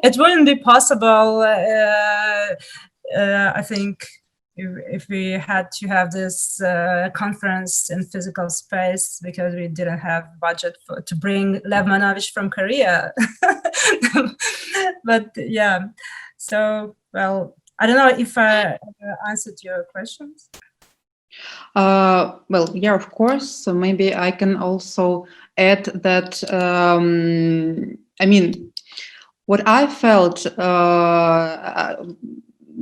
it wouldn't be possible, I think, if we had to have this conference in physical space, because we didn't have budget to bring Lev Manovich from Korea. But yeah, so, well, I don't know if I answered your questions. Well, yeah, of course. So maybe I can also add that, what I felt,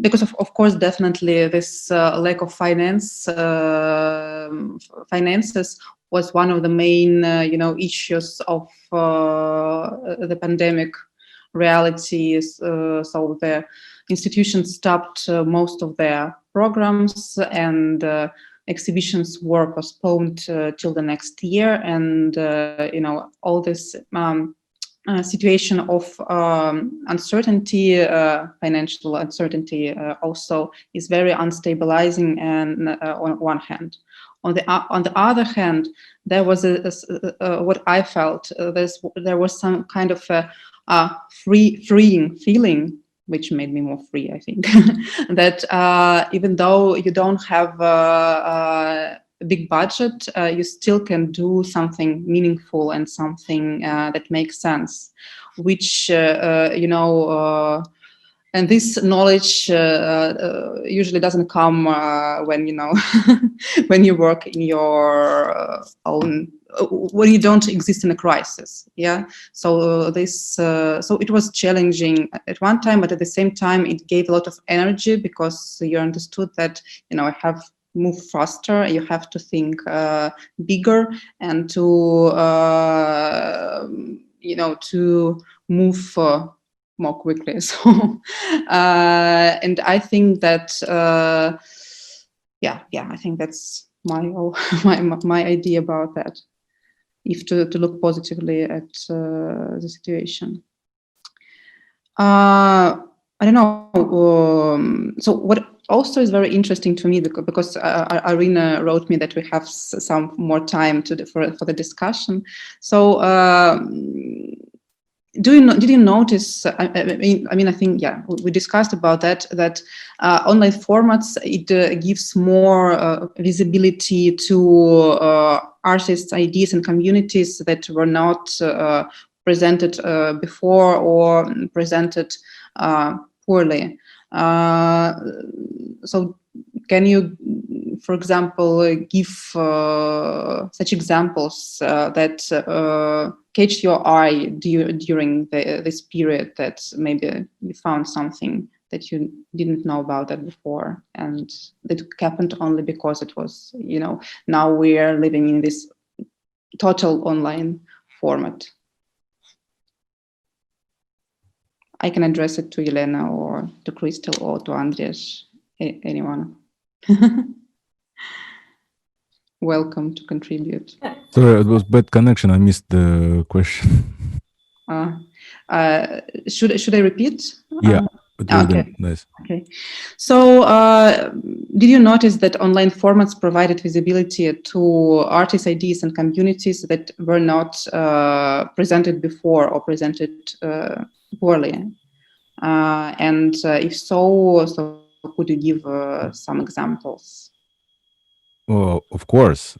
because of course, definitely this lack of finances was one of the main, issues of the pandemic realities. So the institutions stopped most of their programs, and exhibitions were postponed till the next year. And all this situation of uncertainty, financial uncertainty, also is very unstabilizing. And on one hand, On the other hand, there was what I felt. There was some kind of a freeing feeling, which made me more free, I think. That even though you don't have a big budget, you still can do something meaningful and something that makes sense, which and this knowledge usually doesn't come when when you work in your own, when you don't exist in a crisis. Yeah. So so it was challenging at one time, but at the same time it gave a lot of energy, because you understood that I have move faster, you have to think bigger, and to to move more quickly. So and I think that I think that's my idea about that, if to look positively at the situation. I don't know. So what also is very interesting to me, because Irina wrote me that we have some more time for the discussion. So did you notice? I think we discussed about that online formats, it gives more visibility to artists' ideas and communities that were not presented before, or presented poorly. So can you, for example, give such examples that catch your eye during this period, that maybe you found something that you didn't know about that before, and that happened only because it was, now we are living in this total online format? I can address it to Helena, or to Christl, or to Andriesh, anyone. Welcome to contribute. Sorry, it was bad connection. I missed the question. Should I repeat? Yeah. Okay. Nice. Okay. So, did you notice that online formats provided visibility to artists' ideas and communities that were not presented before, or presented poorly? And if so, could you give some examples? Well, of course.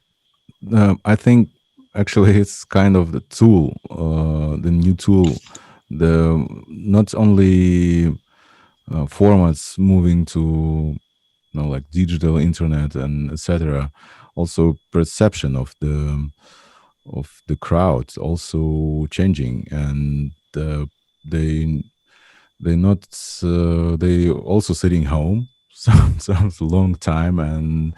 I think actually it's kind of the tool, the new tool. The not only formats moving to like digital internet and etc. Also also perception of the crowd also changing, and they also sitting home some long time, and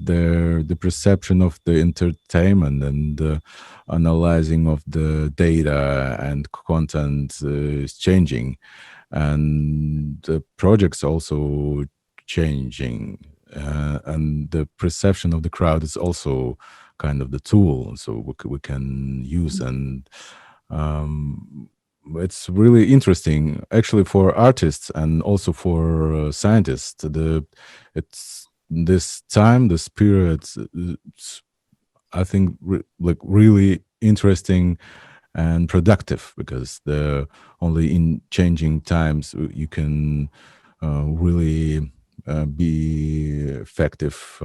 the perception of the entertainment and the analyzing of the data and content is changing, and the projects also changing, and the perception of the crowd is also kind of the tool so we can use. And it's really interesting actually for artists and also for scientists. It's this time, this period, I think like really interesting and productive, because only in changing times you can really be effective,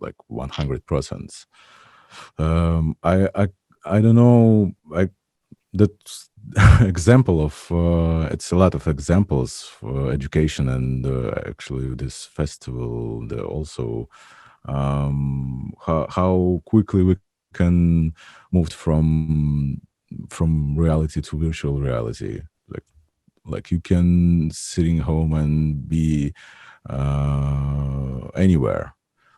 like 100%. I don't know, that example of it's a lot of examples for education, and actually this festival, also how quickly we can move from reality to virtual reality. Like you can sitting home and be anywhere.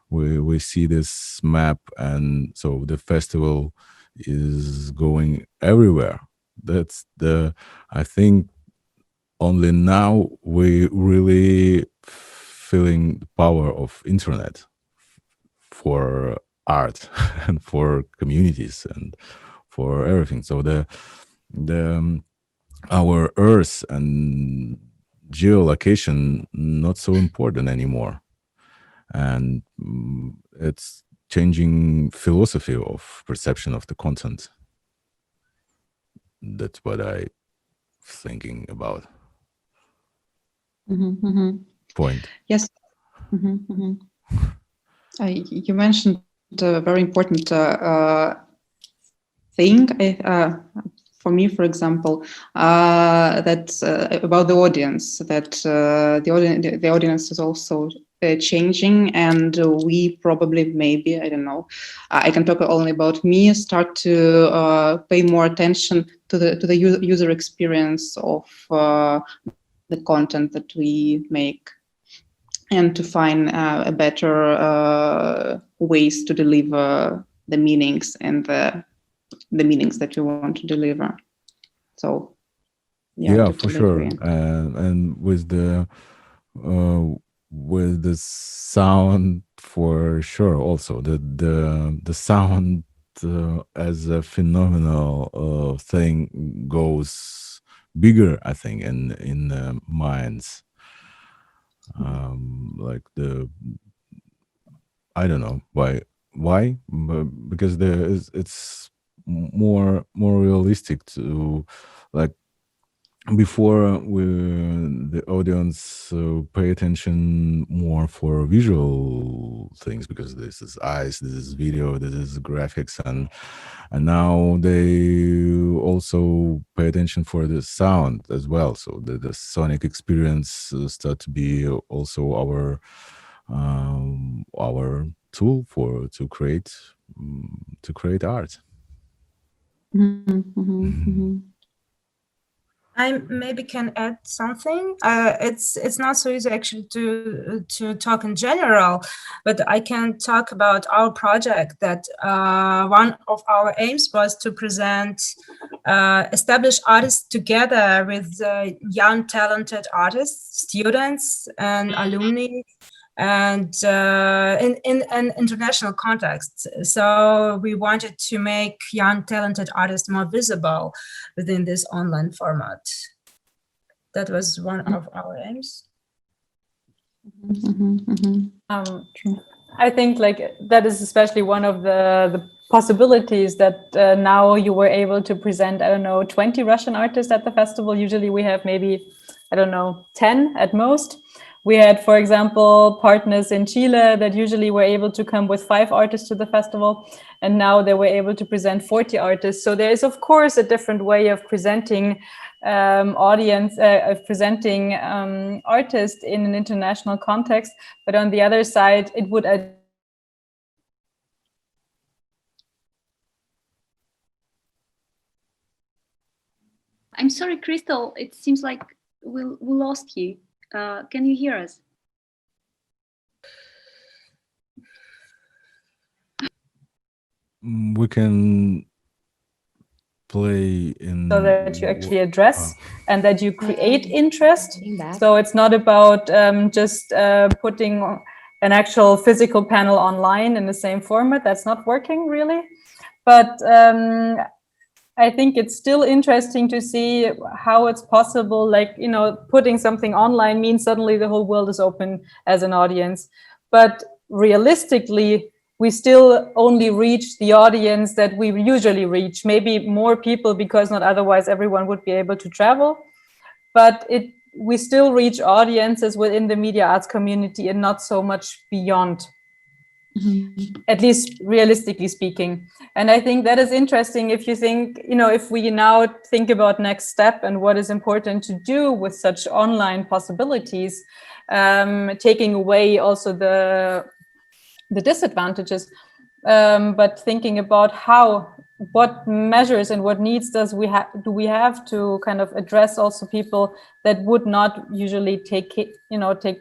We see this map, and so the festival is going everywhere. That's I think only now we really feeling the power of internet for art and for communities and for everything. So our Earth and geolocation not so important anymore, and it's changing philosophy of perception of the content. That's what I thinking about. Point. Yes. You mentioned a very important thing. For me, for example, that about the audience, that the audience is also changing, and we probably, maybe, I don't know, I can talk only about me, start to pay more attention to the user experience of the content that we make, and to find a better ways to deliver the meanings and the meanings that we want to deliver. So yeah, for sure. And with the sound, for sure, also the sound as a phenomenal thing goes bigger, I think, in the minds. Like I don't know why, but because it's more realistic to, like, before the audience pay attention more for visual things, because this is eyes, this is video, this is graphics, and now they also pay attention for the sound as well. So the sonic experience start to be also our tool to create art. I maybe can add something. It's not so easy actually to talk in general, but I can talk about our project. That one of our aims was to present established artists together with young talented artists, students, and alumni, and in an international context. So we wanted to make young talented artists more visible within this online format. That was one of our aims. I think like that is especially one of the possibilities that now you were able to present, I don't know, 20 Russian artists at the festival. Usually we have maybe, I don't know, 10 at most. We had, for example, partners in Chile that usually were able to come with 5 artists to the festival, and now they were able to present 40 artists. So there is, of course, a different way of presenting artists in an international context. But on the other side, it would. I'm sorry, Christl. It seems like we lost you. Can you hear us? We can play in so that you actually address and that you create interest. So it's not about just putting an actual physical panel online in the same format. That's not working really. But I think it's still interesting to see how it's possible, like, you know, putting something online means suddenly the whole world is open as an audience. But realistically, we still only reach the audience that we usually reach, maybe more people, because not otherwise everyone would be able to travel. But we still reach audiences within the media arts community and not so much beyond. At least realistically speaking. And I think that is interesting if you think, you know, if we now think about next step and what is important to do with such online possibilities, taking away also the disadvantages, but thinking about what measures and what needs do we have to kind of address also people that would not usually take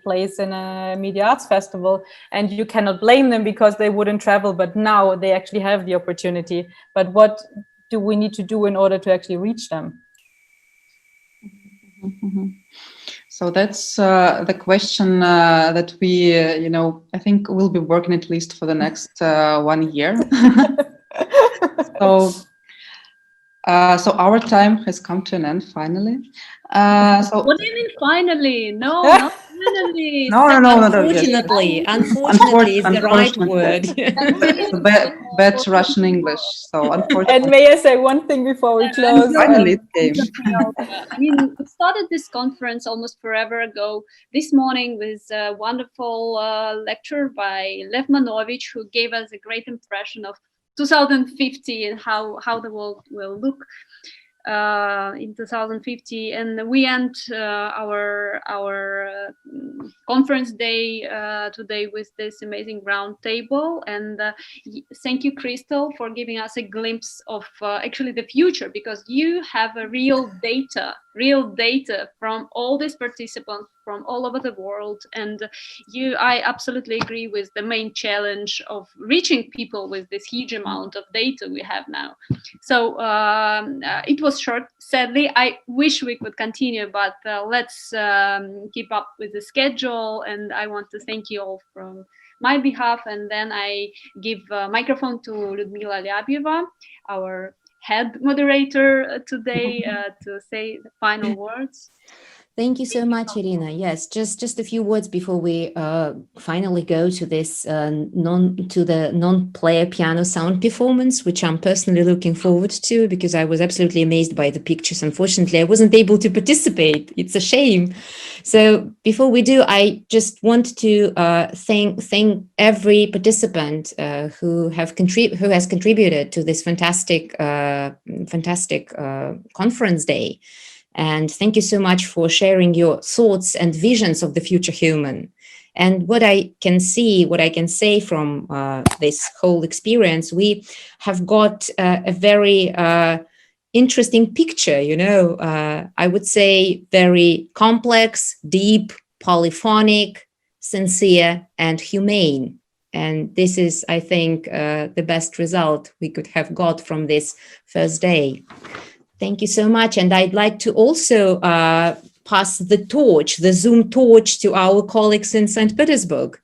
place in a media arts festival, and you cannot blame them because they wouldn't travel, but now they actually have the opportunity. But what do we need to do in order to actually reach them? So that's the question that we, I think we'll be working at least for the next 1 year. So our time has come to an end finally. What do you mean finally? No, not Finally, No, Unfortunately, unfortunately is the right word. It's a bad Russian English, so And unfortunately, may I say one thing before we close? finally it came. I mean, we started this conference almost forever ago. This morning with a wonderful lecture by Lev Manovich, who gave us a great impression of 2050 and how the world will look in 2050. And we end our conference day today with this amazing round table. And thank you, Christl, for giving us a glimpse of actually the future, because you have a real data from all these participants from all over the world. And I absolutely agree with the main challenge of reaching people with this huge amount of data we have now. So it was short, sadly. I wish we could continue, but let's keep up with the schedule. And I want to thank you all from my behalf. And then I give microphone to Ludmila Lyabyeva, our head moderator today, to say the final words. Thank you so much, Irina. Yes, just a few words before we finally go to this non-player piano sound performance, which I'm personally looking forward to because I was absolutely amazed by the pictures. Unfortunately, I wasn't able to participate. It's a shame. So before we do, I just want to thank every participant who has contributed to this fantastic conference day. And thank you so much for sharing your thoughts and visions of the future human. And what I can say from this whole experience, we have got a very interesting picture, I would say very complex, deep, polyphonic, sincere, and humane. And this is, I think, the best result we could have got from this first day. Thank you so much. And I'd like to also pass the Zoom torch to our colleagues in St. Petersburg,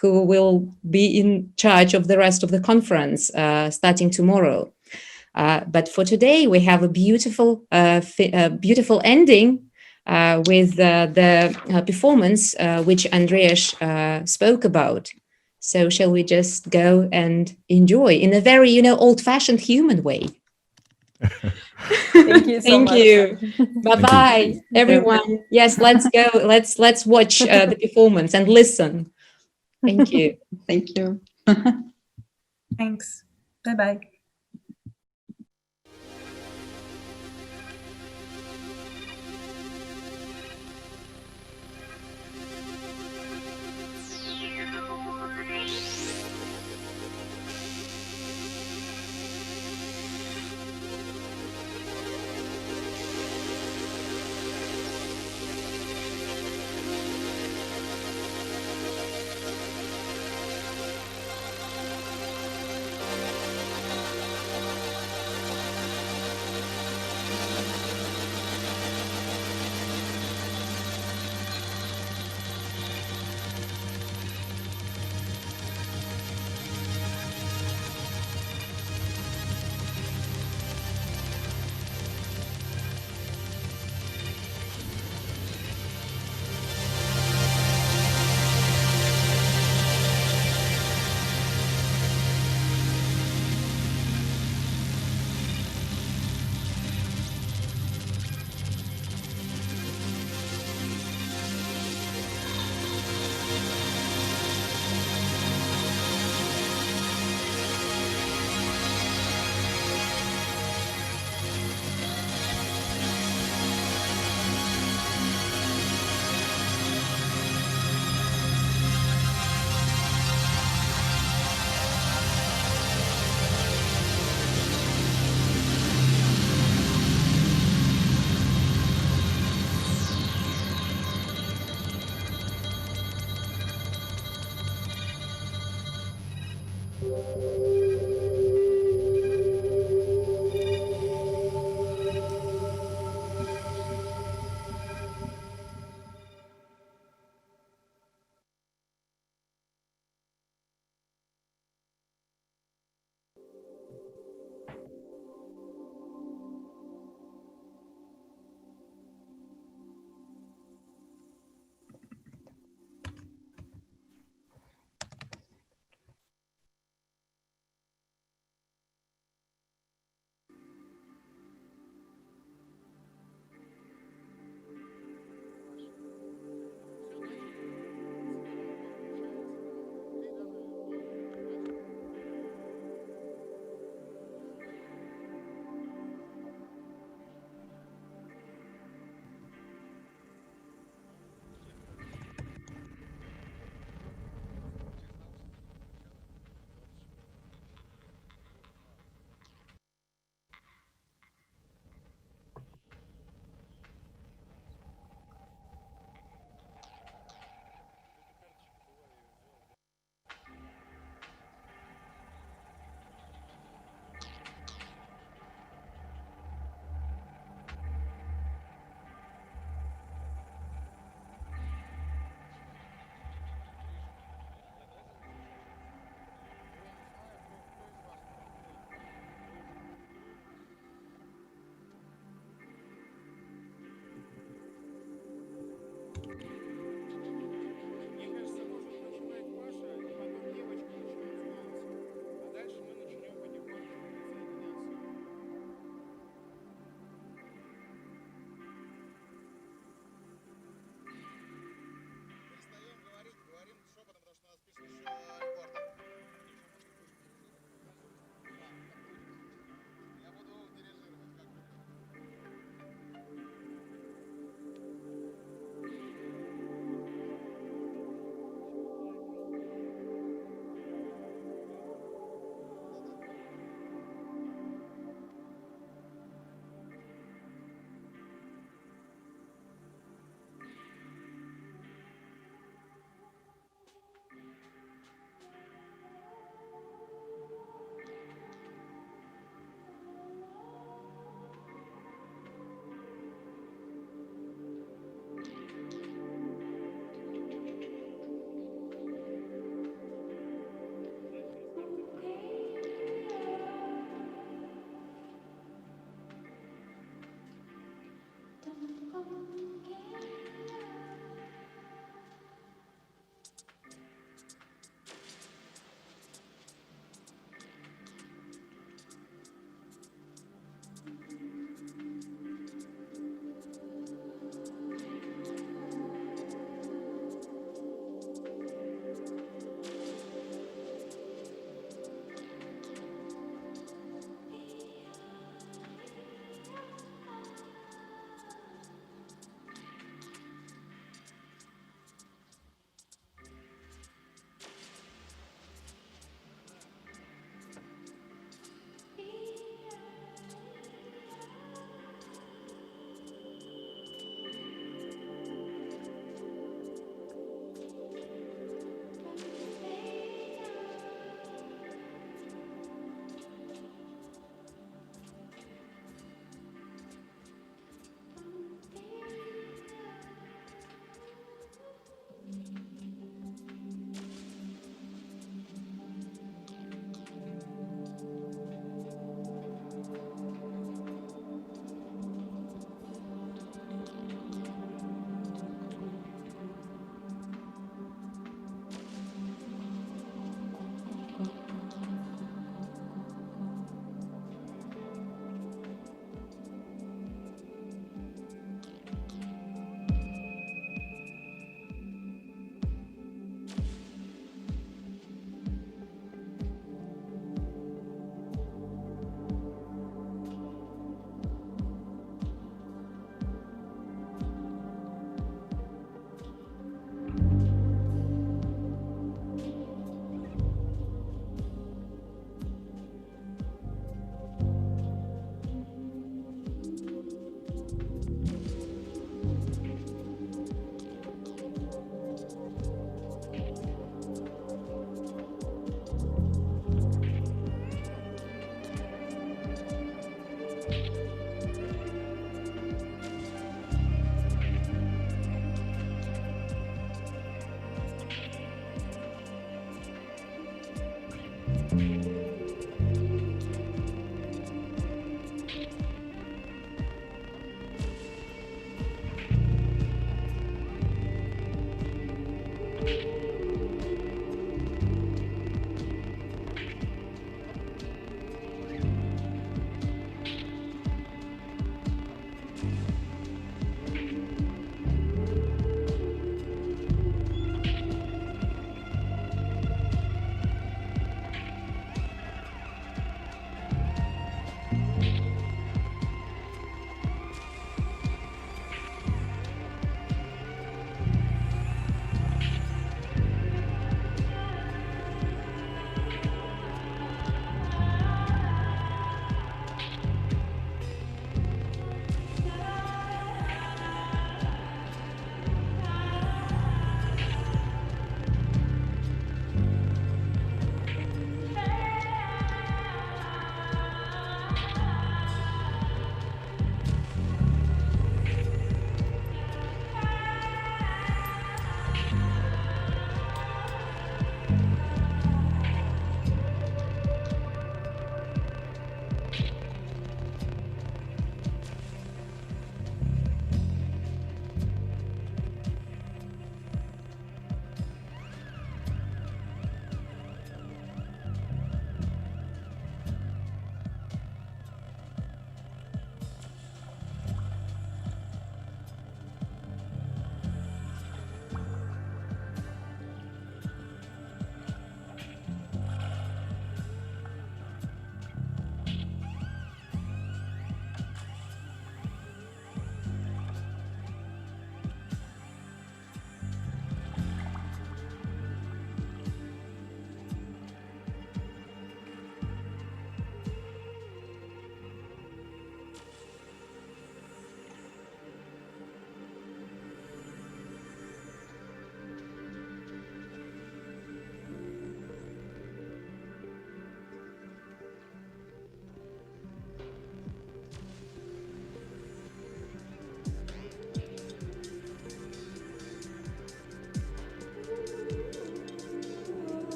who will be in charge of the rest of the conference starting tomorrow. But for today, we have a beautiful ending with the performance which Andriesh spoke about. So shall we just go and enjoy in a very, old-fashioned human way? Thank you so much. Thank you. Bye-bye, everyone. Yes, let's go. Let's watch the performance and listen. Thank you. Thank you. Thanks. Bye-bye.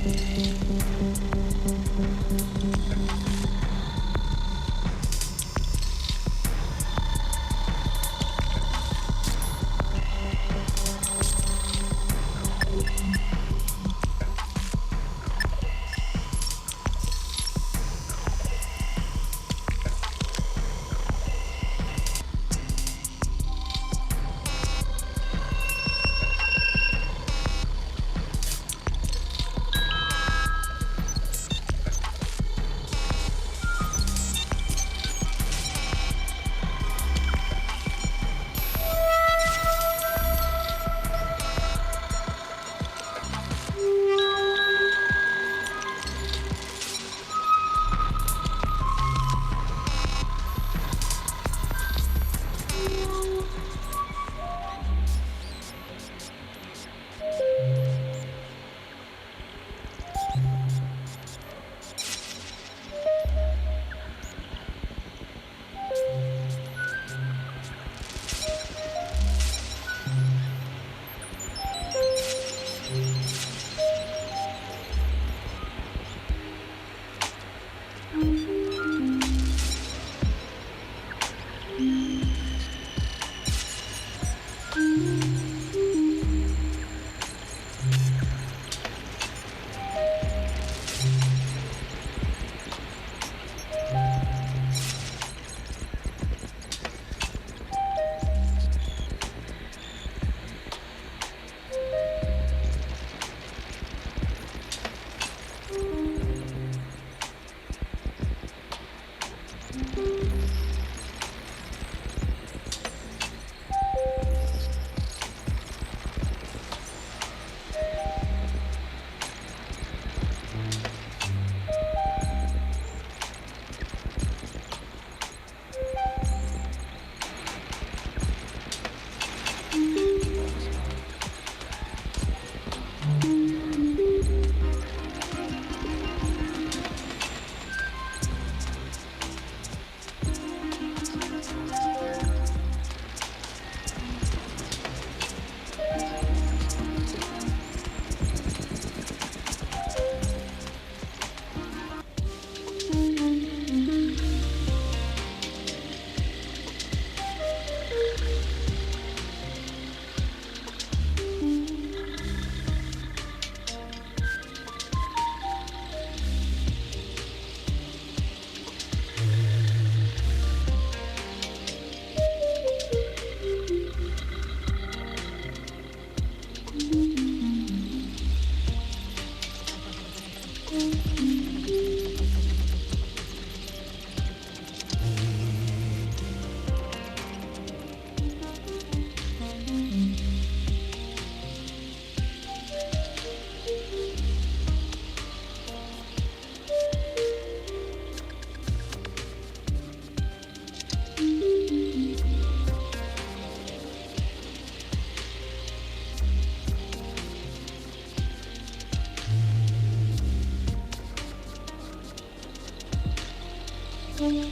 Thank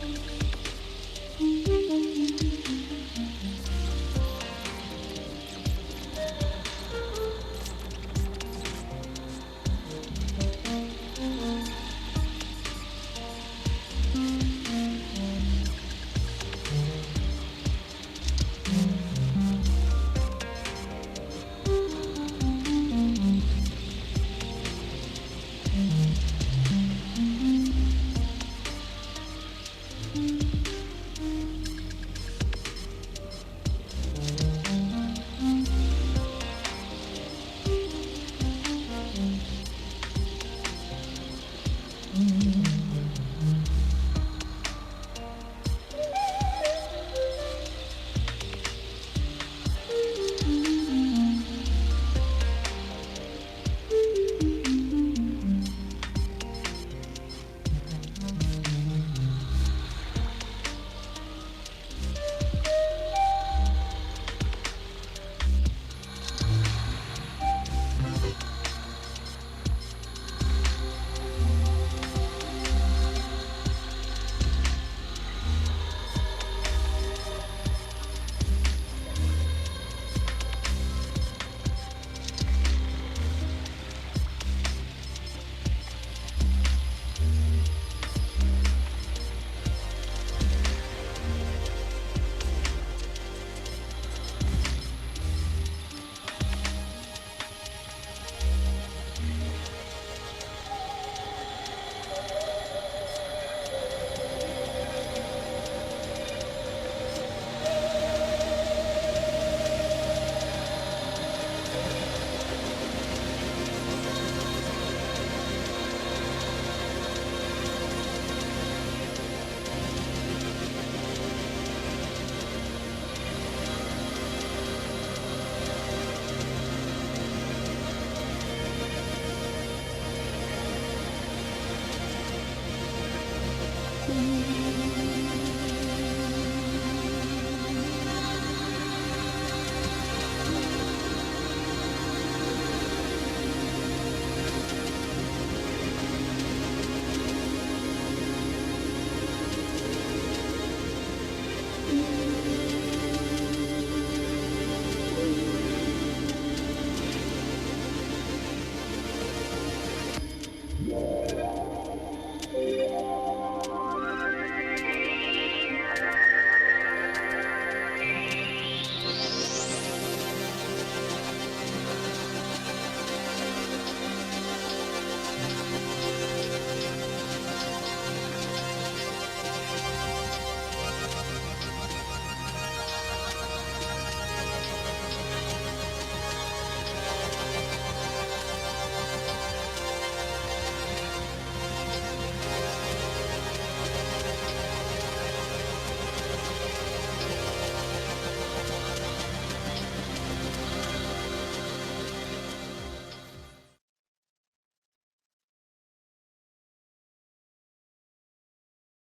you.